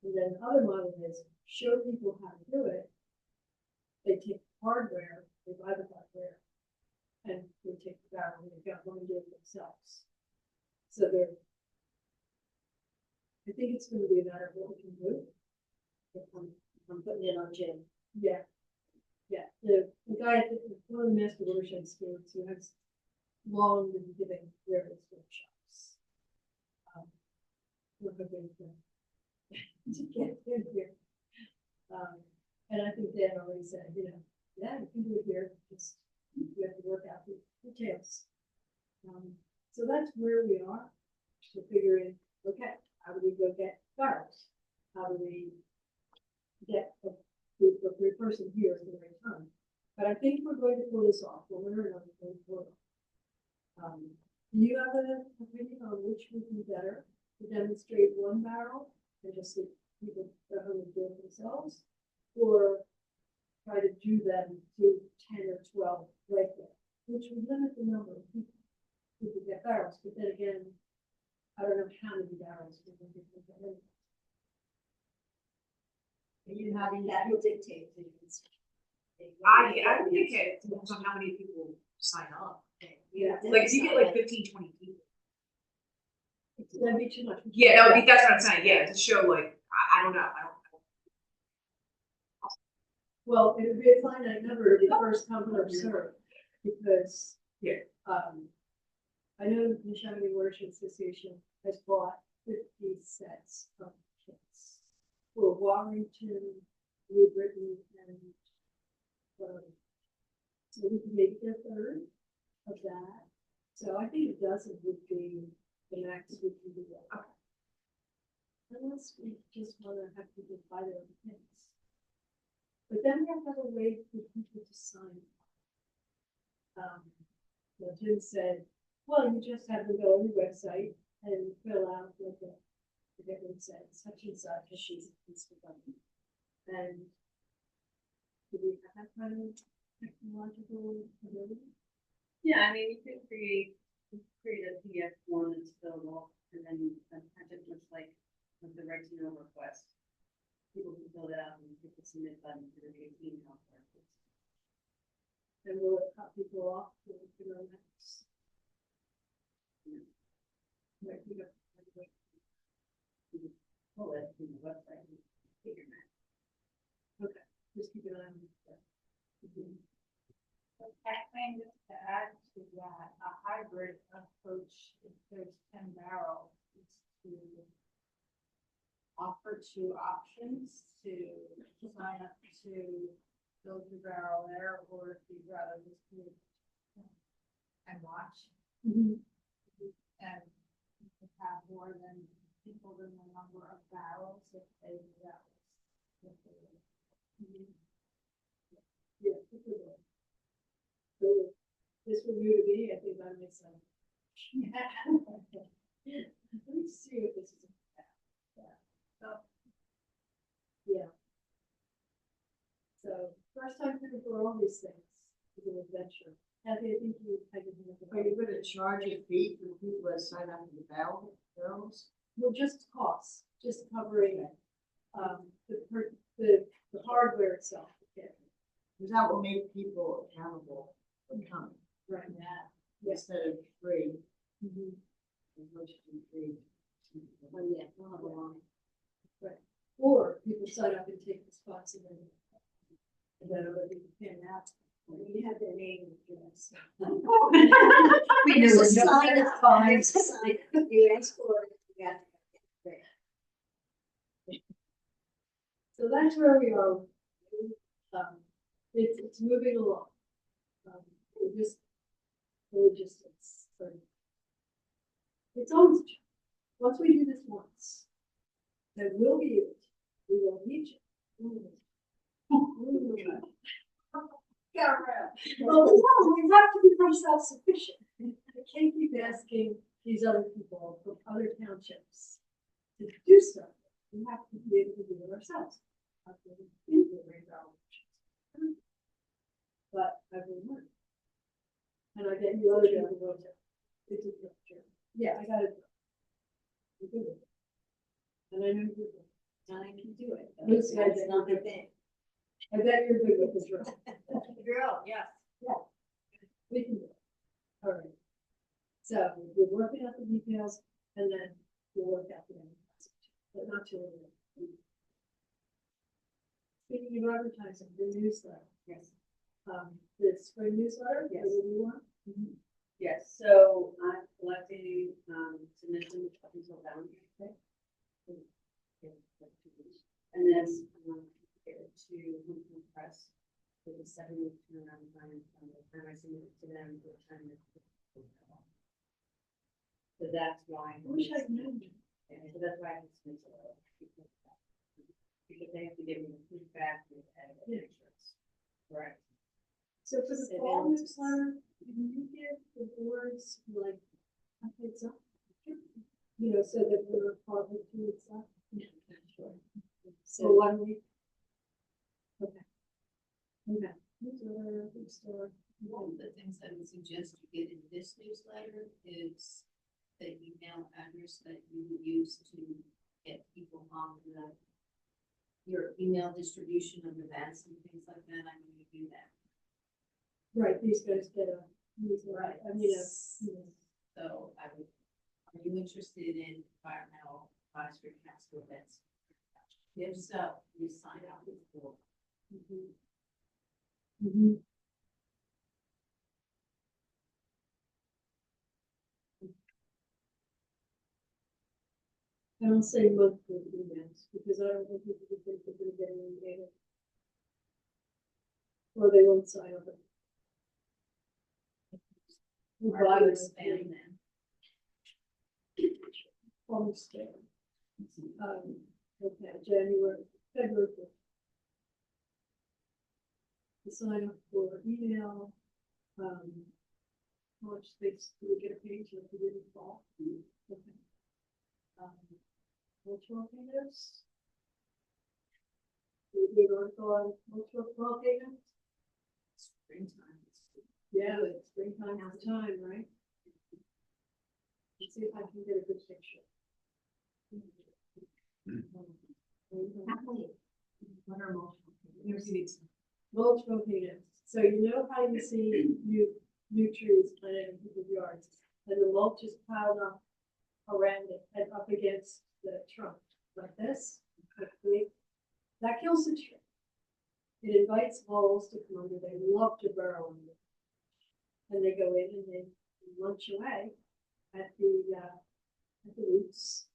And then the other model is show people how to do it. They take the hardware, they buy the hardware, and they take the barrel and they go and do it themselves. So I think it's going to be a matter of what we can do. If I'm putting it on Jim. Yeah. Yeah. The guy at one of the master watershed schools who has long been giving various workshops. We're hoping to get him here. And I think Dan already said, yeah, you can do it here, just you have to work out the details. So that's where we are. We're figuring, okay, how do we go get barrels? How do we get a appropriate person here at the right time? But I think we're going to pull this off one way or another going forward. Do you have an opinion on which would be better to demonstrate one barrel and just let people go home and do it themselves, or try to do them to 10 or 12 right there, which would limit the number of people who could get barrels. But then again, I don't know how many barrels we're going to get in. You having that will dictate things. I think it depends on how many people sign up. Yeah. Like if you get like 15, 20 people. That'd be too much. Yeah, that's what I'm saying. Yeah, to show like, I don't know. Well, it would be a finite number of the first come first served, because. Yeah. I know the Neshaminy Watershed Association has bought 50 sets of kits for Warrington, New Britain, and so we can maybe get a third of that. So I think a dozen would be the max we can do that. Okay. Unless we just want to have people buy their own things. But then we have to have a way for people to sign up. Jim said, well, you just have to go on the website and fill out what I forget what it said, such and such, because she's a piece of government. And do we have that kind of technological ability? Yeah, I mean, you could create create a PDF form that's fillable, and then print it much like with the right to know request. People can fill it out and hit the submit button for the email. And we'll cut people off to the next. Right, we got- Pull it from the website and figure it out. Just keep an eye on that. And just to add to that, a hybrid approach, if there's 10 barrels, is to offer two options to sign up to build your barrel there, or if you'd rather just do it and watch. And you could have more than people than the number of barrels if they do that. Yeah. So this was new to me, I think that makes sense. Let me see what this is about. Yeah. So first time for all these things is an adventure. Kathy, I think you, Are you gonna charge a fee for people that sign up for the barrels? well, just costs, just covering, the hardware itself. Yeah. Because that will make people accountable for coming, Right. instead of free, Mhm. as much as you free. Oh, yeah, we'll have a long. Or people sign up and take the spots and then other people can now. You have their name, yes. We There's know a it's not sign that up, fine. there's a sign up, you ask for it, you got it. So that's where we are. It's moving along. We're just, it's always, a challenge. Once we do this once, then we'll be able to, we will reach it. Well, no, we have to become self-sufficient. I can't keep asking these other people from other townships to do stuff. We have to be able to do it ourselves. But I've been learning. And I get you other people to go to. It's a picture. Yeah, I got it. You do it. And I know you do it. And I can do it. This guy's That's not the thing. I bet you're good with this, right? Girl, yes. We can do it. All right. So we're working out the details and then we'll work out the end. But not too late. Speaking of advertising, the newsletter. Yes. The spring newsletter. Yes. The new one. Yes, so I'm collecting, submissions up until Valentine's Day. And then, get it to Huntington Press with a 7-week turnaround time from the time I submit it to them to the time that. So that's why. I wish I'd known. And so that's why I can submit it. Because they have to give me the feedback and edit pictures. Right. So for the fall newsletter, can you give the boards like a heads up? You know, so that we're probably 2 weeks up. Yeah, sure. So 1 week. Okay. Okay. Newsletter. One of the things I would suggest you get in this newsletter is the email address that you would use to get people on your email distribution of events and things like that. I know you do that. Right, these guys get a newsletter. I mean, So I would, are you interested in environmental advisory council events? If so, you sign up for. I don't say monthly emails because I don't think people would think they're gonna get any data. Or they won't sign up. Are you expanding them? Almost there. Okay, January, February 5th. To sign up for email, how much space do we get a page like we did in fall? Okay. Cultural pages. We did article on cultural pages. Springtime. Yeah, it's springtime has time, right? Let's see if I can get a good picture. What are multiple? Mulch rotated, so you know how you see new trees planted in people's yards, and the mulch is piled up around it and up against the trunk, like this, quickly. That kills the tree. It invites voles to come under, they love to burrow under. And they go in and they munch away at the roots.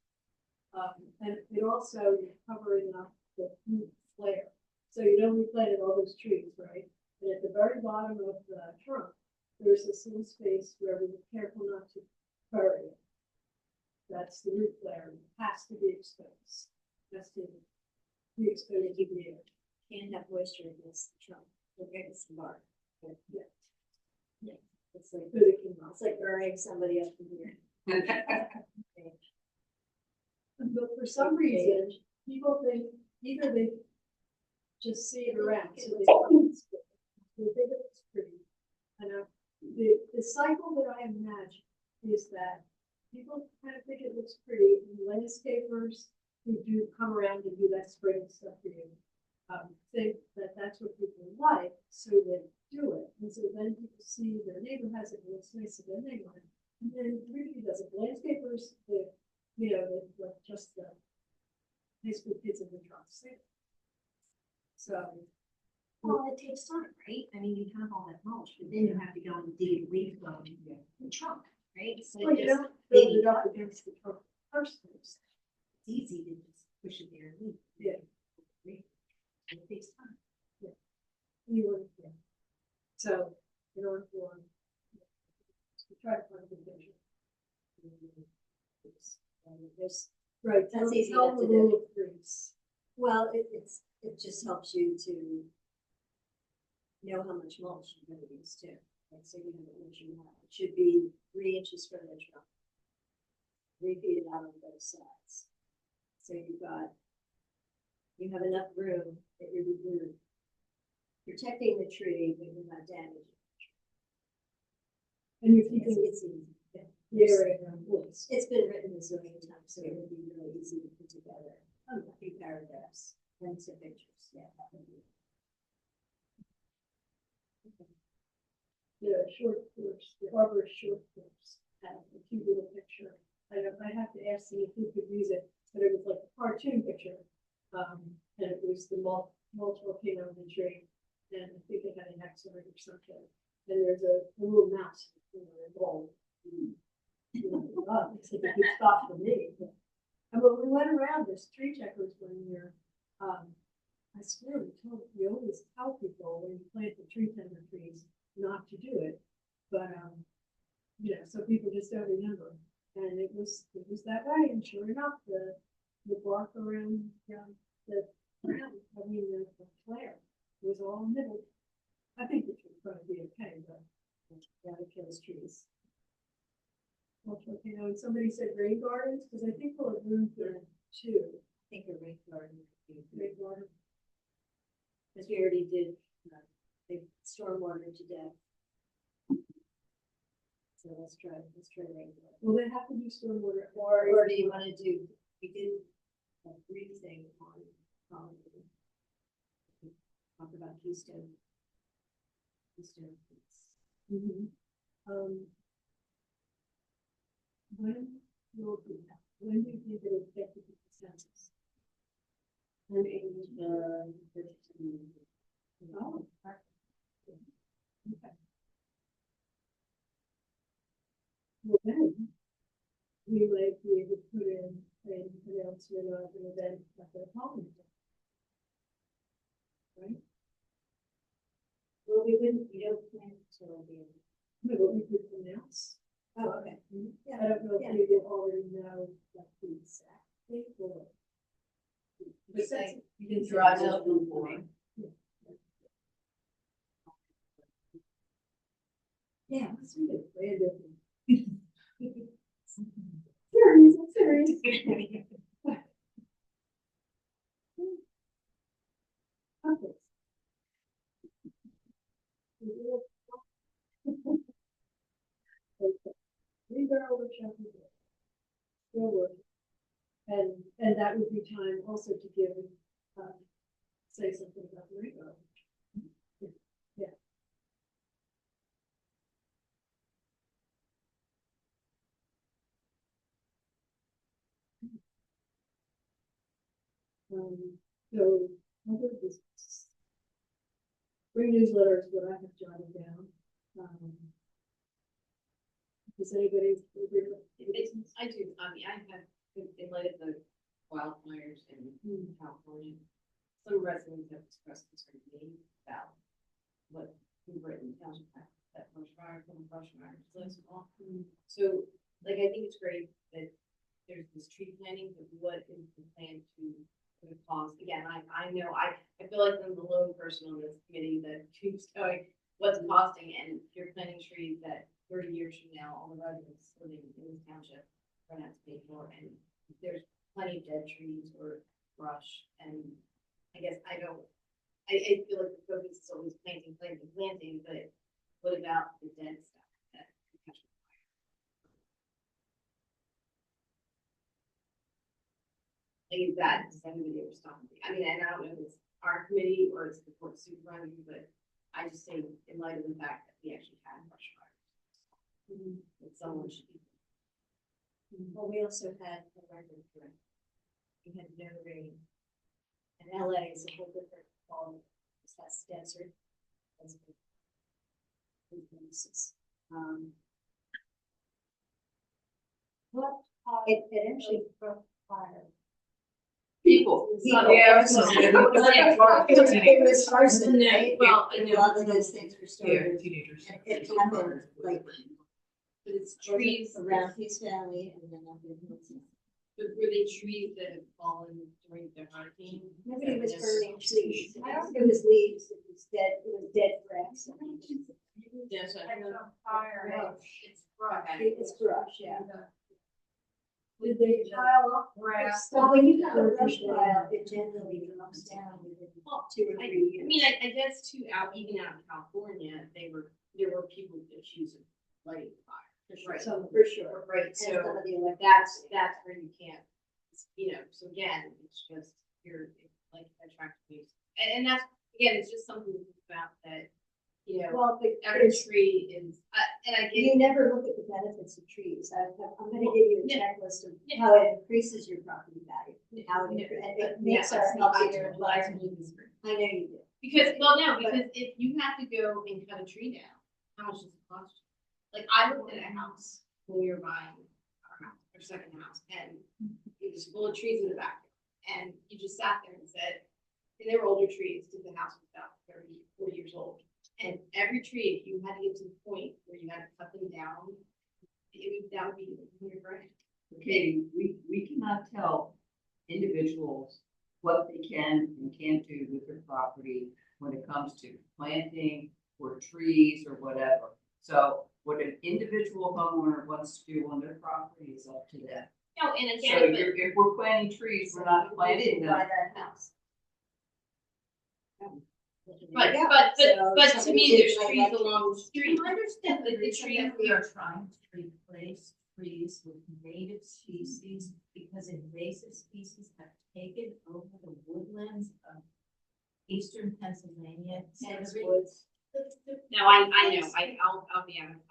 And it also, you're covering up the root flare. So you know we planted all those trees, right? And at the very bottom of the trunk, there's this little space where we were careful not to bury it. That's the root flare, it has to be exposed. Has to be exposed to the air. Can't have moisture against the trunk, against the bark. Yeah. Yeah, it's like, So they can it's like burying somebody up in here. But for some reason, people think either they just see it around, so they think it's pretty. And the cycle that I imagine is that people kind of think it looks pretty, and landscapers who do come around and do that spring stuff for you, think that that's what people like, so they do it. And so then people see their neighbor has it, and it looks nice to their neighbor. And then really does it. Landscapers, like just the high school kids in the trucks. So, Well, it takes time, right? I mean, you have all that mulch, but then you have to go and dig a leaf from the trunk, right? So well, you it's don't build it up against the trunk first. it's easy to just push it there and leave. Yeah. It takes time. You would, yeah. So, in order for, we try to find a good picture. There's, Right, That's easy tell enough the to do. rule of threes. well, it just helps you to know how much mulch you're gonna use too. Like, so you know how much you have. It should be 3 inches from the trunk. 3 feet out on both sides. So you have enough room that you're protecting the tree, but you're not damaging. And you're It's, keeping it's easy. Yeah. the area around woods. It's been written this many times, so it would be really easy to put together a few paragraphs and some pictures. Yeah, that would be. The short course, the arborist short course, had a cute little picture. I have to ask them if you could use it, but it was like a cartoon picture. And it was the mulch volcano in the tree, and I think it had an excellent or something. And there's a little mouse, a ball. It's like a good spot for me. And when we went around this tree checkers one year, I swear we always tell people when you plant the tree tender trees not to do it, but so people just don't remember. And it was that way, and sure enough, the bark around the ground, the flare was all nibbled. I think the tree's going to be okay, but it kills trees. Also, and somebody said rain gardens, because I think we'll have room for two. I think a rain garden would be Rain garden. because we already did the stormwater to death. So let's try rain garden. Will they have to do stormwater Or do you want to do? We did a brief thing on talk about Keystone. Keystone. Mm-hmm. When do you think it will get to the consensus? Oh, Okay. Well, then, we might be able to put in an announcement of an event at the holiday. Right? well, we don't plan until the. No, but we could announce. Oh, okay. Yeah, I don't know Yeah. if you already know like the exact date or. But that's, You can drive up before. yeah, let's do it. Random. Serious, I'm serious. Okay. Okay. We go over chapter 4. forward. And that would be time also to give, say something about the rainbow. Yeah. So, other business. Spring newsletter is what I have jotted down. Does anybody? I do, I mean, I have, in light of the wildfires in California, some residents have expressed concern to me about what we've written down, that brush fire, from brush fire, so often. So, like, I think it's great that there's this tree planting, but what is the plan to, for the cost? Again, I know, I feel like I'm the lone person on this committee that keeps going, what's costing, and if you're planting trees that 30 years from now, all the residents living in this township are gonna have to pay for, and there's plenty of dead trees or brush, and I guess I feel like the focus is always planting, but what about the dead stuff that could catch on fire? Like, is that, does anybody ever stop and think? I mean, and I don't know if it's our committee or it's the board supervisor, but I just think in light of the fact that we actually had brush fires, that someone should be. Well, we also had a record for it. We had no rain. And LA is a whole different quality. It's that desert. What, it actually broke fire. People. Yeah. So- It was arson, right? Well, I A know. lot of those things were started. teenagers. It happened like But it's trees, around Peace Valley and then up in Hudson. but were they trees that had fallen during the hurricane? Nobody was burning trees. It was leaves, it was dead grass. Yes, I know. Fire. It's rough. It's brush, yeah. Did they pile up grass? So when you have a brush pile, it generally comes down within 2 or 3 years. I mean, I guess too, even out in California, there were people accused of lighting fire. Right, so for sure. Right, And so some of the electric. that's where you can't, so again, it's just, you're like attracting me. And that's, again, it's just something to think about that, Well, but every there's- tree is, and I you get, never look at the benefits of trees. I'm gonna give you a Yeah. checklist of Yeah. how it increases your property value. How it, Yeah. and it yeah, makes our I healthier do, environment. I know you do. Because, well, no, because if you have to go and cut a tree down, how much does it cost you? Like, I looked at a house when we were buying our house, our second house, and it was full of trees in the back. And you just sat there and said, and they were older trees, because the house was about 30, 40 years old. And every tree, if you had to get to the point where you had to cut them down, that would be $100,000. Okay, we cannot tell individuals what they can and can't do with their property when it comes to planting or trees or whatever. So what an individual homeowner wants to do on their property is up to them. No, and So again, but if we're planting trees, we're not We planting didn't buy them. that house. But, Yeah, but, so but to somebody me, did there's like trees that. along the street. I understand Like the the reason trees that we are trying to replace trees with native species because invasive species have taken over the woodlands of eastern Pennsylvania. And woods. No, I know, I'll be honest,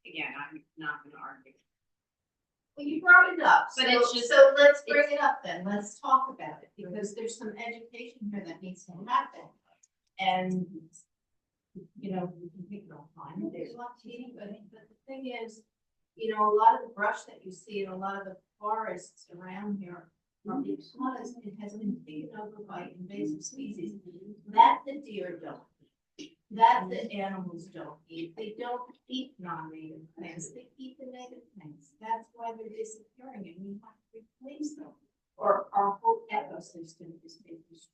again, I'm not gonna argue. Well, you brought it up, But so, it's just- so let's bring it up then, let's talk about it, because there's some education here that needs to happen. And, we can pick it offline, there's a lot of cheating, but the thing is, a lot of the brush that you see in a lot of the forests around here are because it has been taken over by invasive species, that the deer don't eat, that the animals don't eat, they don't eat non-native plants, they eat the native plants, that's why they're disappearing, and we have to replace them, or our whole ecosystem is being destroyed.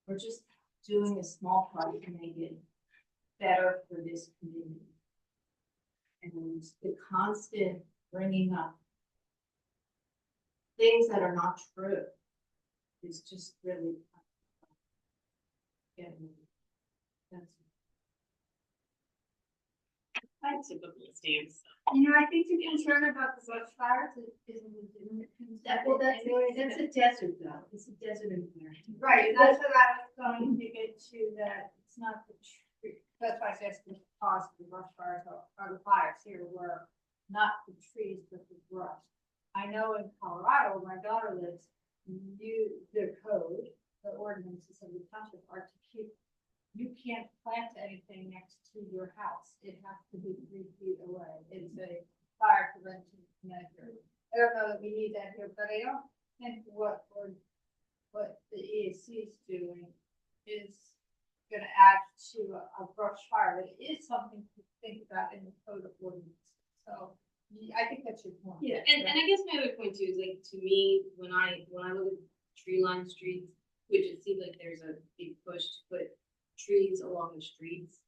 We're just doing a small part to make it better for this community. And the constant bringing up things that are not true is just really. That's. typical stamps. You know, I think the concern about the brush fires is a legitimate concern. Well, that's a desert though, it's a desert environment. Right, that's what I was going to get to, that it's not the tree, that's why I said the cause of the brush fires or the fires here were not the trees, but the brush. I know in Colorado, where my daughter lives, the code, the ordinances of the township are to keep, you can't plant anything next to your house, it has to be 3 feet away, it's a fire prevention measure. I don't know that we need that here, but I don't think what the EAC is doing is gonna add to a brush fire, but it is something to think about in the code of ordinance. So, I think that's your point. Yeah, and I guess my other point too is like, to me, when I look at tree lined streets, which it seems like there's a big push to put trees along the streets,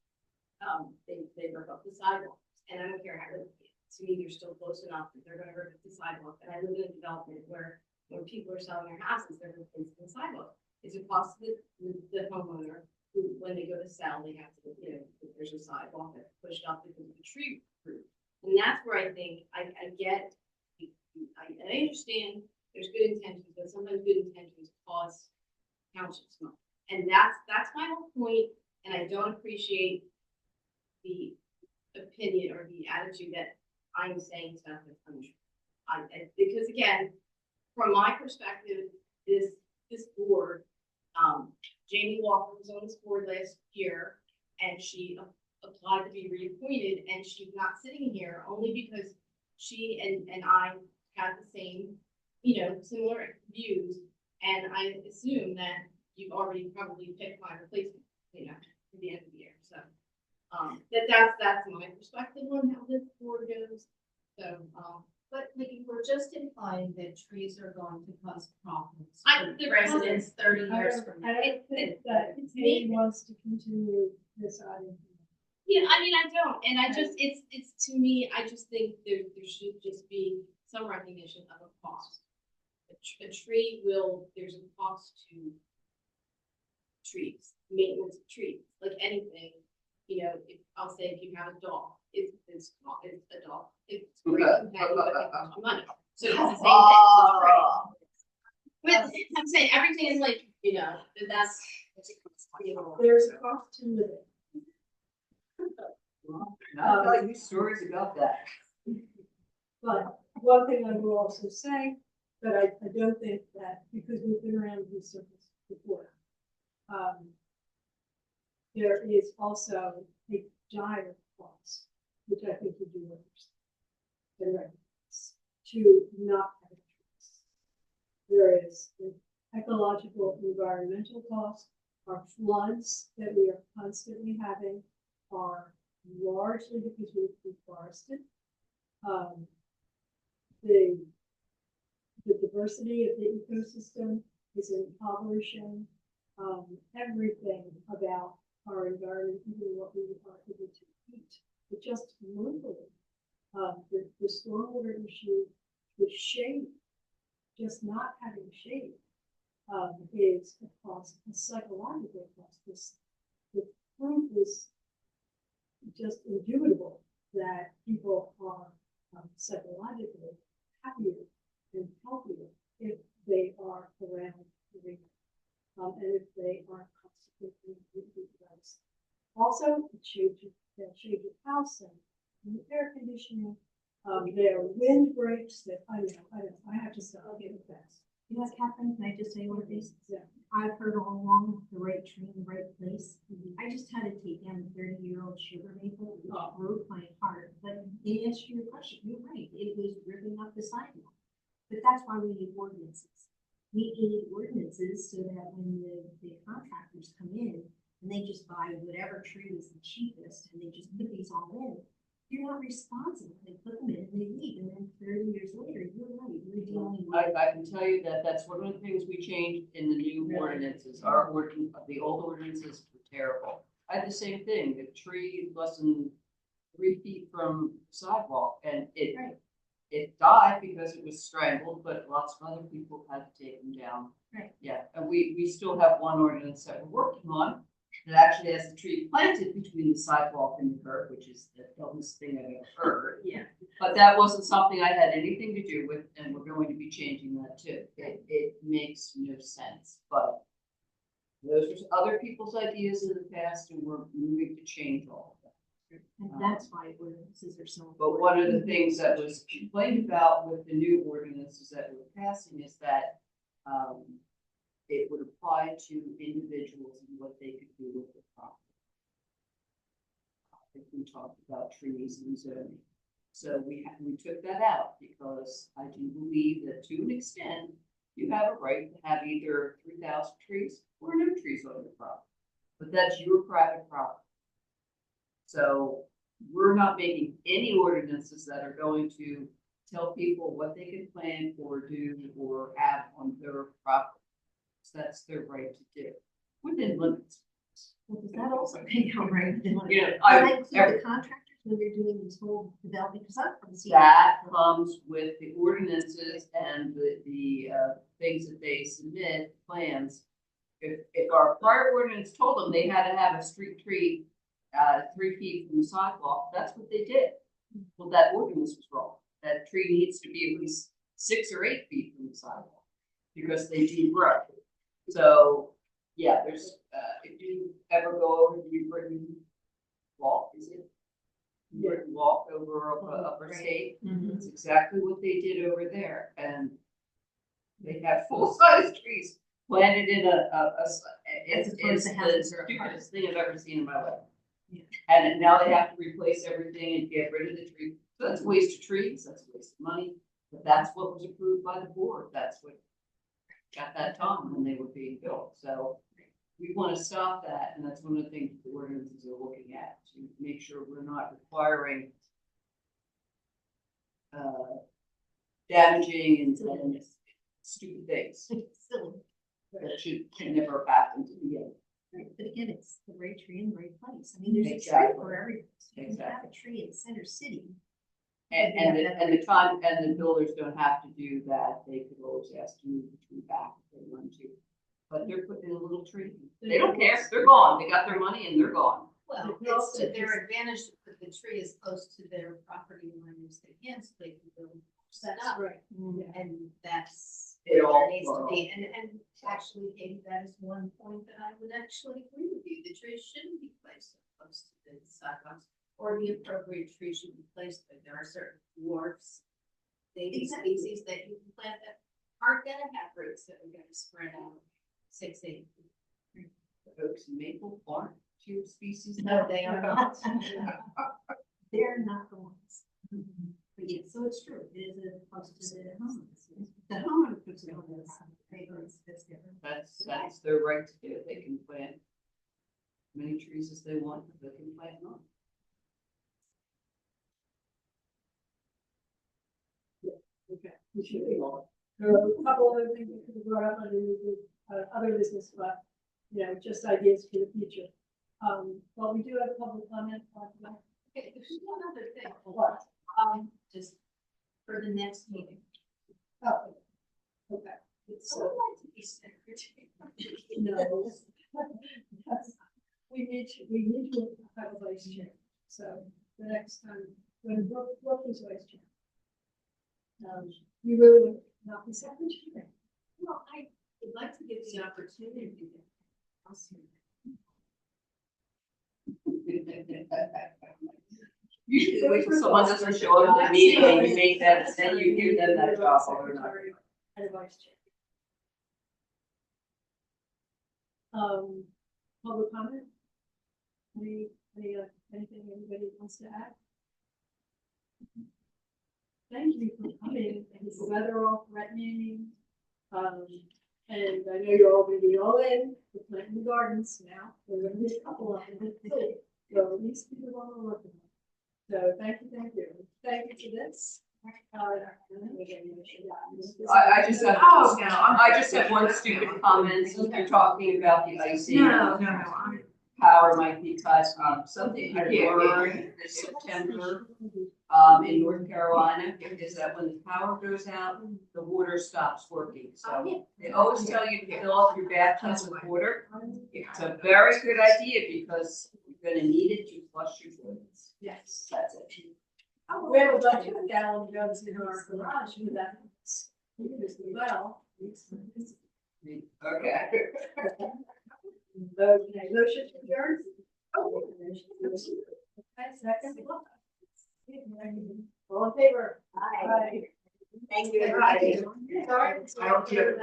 they rip up the sidewalks, and I don't care how, to me, they're still close enough that they're gonna rip up the sidewalk, and I live in a development where when people are selling their houses, they're replacing the sidewalk. It's a cost to the homeowner, who, when they go to sell, they have to, if there's a sidewalk that's pushed up because of the tree root. And that's where I think, I understand there's good intentions, but sometimes good intentions cause townships money. And that's my whole point, and I don't appreciate the opinion or the attitude that I'm saying stuff that's untrue. Because again, from my perspective, this board, Jamie Walker was on this board last year, and she applied to be reappointed, and she's not sitting here only because she and I have the same, similar views, and I assume that you've already probably picked my replacement, at the end of the year. So that's my perspective on how this board goes. So, But Nikki, we're just implying that trees are going to cause problems I- for they're residents 30 I years don't, from I now. don't think that he wants to continue this item. yeah, I mean, I don't, and I just, it's to me, I just think there should just be some recognition of a cost. A tree there's a cost to trees, maintenance of trees, like anything, I'll say if you have a dog, it's a dog, it's great companion, but it costs you money. So it's the same thing. But I'm saying everything is like, that's. There's a cost to living. I'll tell you stories about that. But one thing I will also say, but I don't think that, because we've been around these circles before, there is also a dire cost, which I think you do understand, to not have trees. There is an ecological, environmental cost. Our floods that we are constantly having are largely because we've deforested. The diversity of the ecosystem is impoverishing everything about our environment, even what we are able to eat. It just locally, the stormwater issue, the shade, just not having shade, is a cost, a psychological cost. The proof is just indubitable that people are psychologically happier and healthier if they are around the river, and if they aren't constantly utilized. Also, the change of house and air conditioning. There are wind breaks that I have to say, I'll get it fast. You know, Catherine, can I just say one thing? Yeah. I've heard all along the right tree in the right place. I just had to take down a 30-year-old sugar maple, which broke my heart. But in answer to your question, you're right. It was ripping up the sidewalk. But that's why we need ordinances. We need ordinances so that when the contractors come in and they just buy whatever tree is the cheapest and they just put these all in, you're not responsible. They put them in and they leave. And then 30 years later, you're right. You're dealing with. I can tell you that that's one of the things we changed in the new ordinances. The old ordinances were terrible. I had the same thing, a tree less than 3 feet from sidewalk, and it died because it was strangled, but lots of other people had to take them down. Right. Yeah, and we still have one ordinance that we're working on, that actually has a tree planted between the sidewalk and the curb, which is the dumbest thing I've ever heard. Yeah. But that wasn't something I had anything to do with, and we're going to be changing that too. It makes no sense, but those were other people's ideas in the past, and we're moving to change all of that. And that's why ordinances are so. But one of the things that was complained about with the new ordinances that we're passing is that, it would apply to individuals and what they could do with the property. I think we talked about trees and zoning. So we took that out because I do believe that to an extent, you have a right to have either 3,000 trees or no trees on your property. But that's your private property. So we're not making any ordinances that are going to tell people what they can plant or do or have on their property. So that's their right to do, within limits. Well, does that also pay out right? You know, Does I, that include the contractors when they're doing this whole development? Because I haven't seen. that comes with the ordinances and the things that they submit, plans. If our prior ordinance told them they had to have a street tree, 3 feet from the sidewalk, that's what they did. Well, that ordinance was wrong. That tree needs to be at least 6 or 8 feet from the sidewalk because they do grow. So, yeah, there's, if you ever go over the Britain Walk, is it? Britain Walk over Upper State, it's exactly what they did over there, and they have full-size trees planted in it's opposed to houses the or stupidest thing I've ever seen in my life. And now they have to replace everything and get rid of the tree, so that's a waste of trees, that's a waste of money, but that's what was approved by the board, that's what at that time when they were being built, so we want to stop that, and that's one of the things the ordinances are looking at, to make sure we're not requiring damaging and stupid things Silly. that can never happen to begin. Right, but again, it's the right tree in the right place. I mean, there's a tree Exactly. for everything. You can have Exactly. a tree in Center City. And the builders don't have to do that, they could always ask to move the tree back if they want to. But they're putting in a little tree, they don't care, they're gone, they got their money and they're gone. Well, But it's to also their just- advantage to put the tree as close to their property line as they can, so they can build That's stuff. right. And that's It what all there needs to well. be, and actually, Katie, that is one point that I would actually agree with you, the trees shouldn't be placed so close to the sidewalks. Or the appropriate tree should be placed, but there are certain dwarfs, native Exactly. species that you can plant that aren't gonna have roots that are gonna spread out 6, 8 feet. Oaks and maple aren't two species. No, they are not. They're not the ones. But yeah, so it's true. It is a close to the home. The homeowner puts it on the side. That's different. That's their right to do, they can plant many trees as they want, they can plant none. Okay, we should be on. There are a couple other things that could be brought up under the other business, but, you know, just ideas for the future. Well, we do have public comment on that. Okay, there's one other thing, What? just for the next meeting. Oh, okay. It's, So I'd like to be secretary. no, that's- we need to have a vice chair. So the next time, when Brooke is vice chair. You really would not be secretary. Well, I would like to give the opportunity to get else here. Usually wait till someone doesn't show up at the meeting and you make that, then you give them that job. or not. Secretary and a vice chair. Public comment? Anything anybody wants to add? Thank you for coming, and the weather all threatening. And I know you're all gonna be all in, with planting gardens now, there's gonna be a couple of them, so at least people want to work on it. So thank you. Thank you for this. I just have, Oh, no, I just have one stupid comment, since you're talking about the icing. No, I'm power might be cut. Something you learned this September, in North Carolina, is that when the power goes out, the water stops working. So they always tell you to fill up your bathtub with water. It's a very good idea because you're gonna need it to flush your toilets. Yes. That's it. We have a bunch of gallon jugs in our garage with that. Well. Okay. Okay, motion to adjourn? Second. All in favor? Aye. Aye. Thank you, everybody. Sorry. I don't care.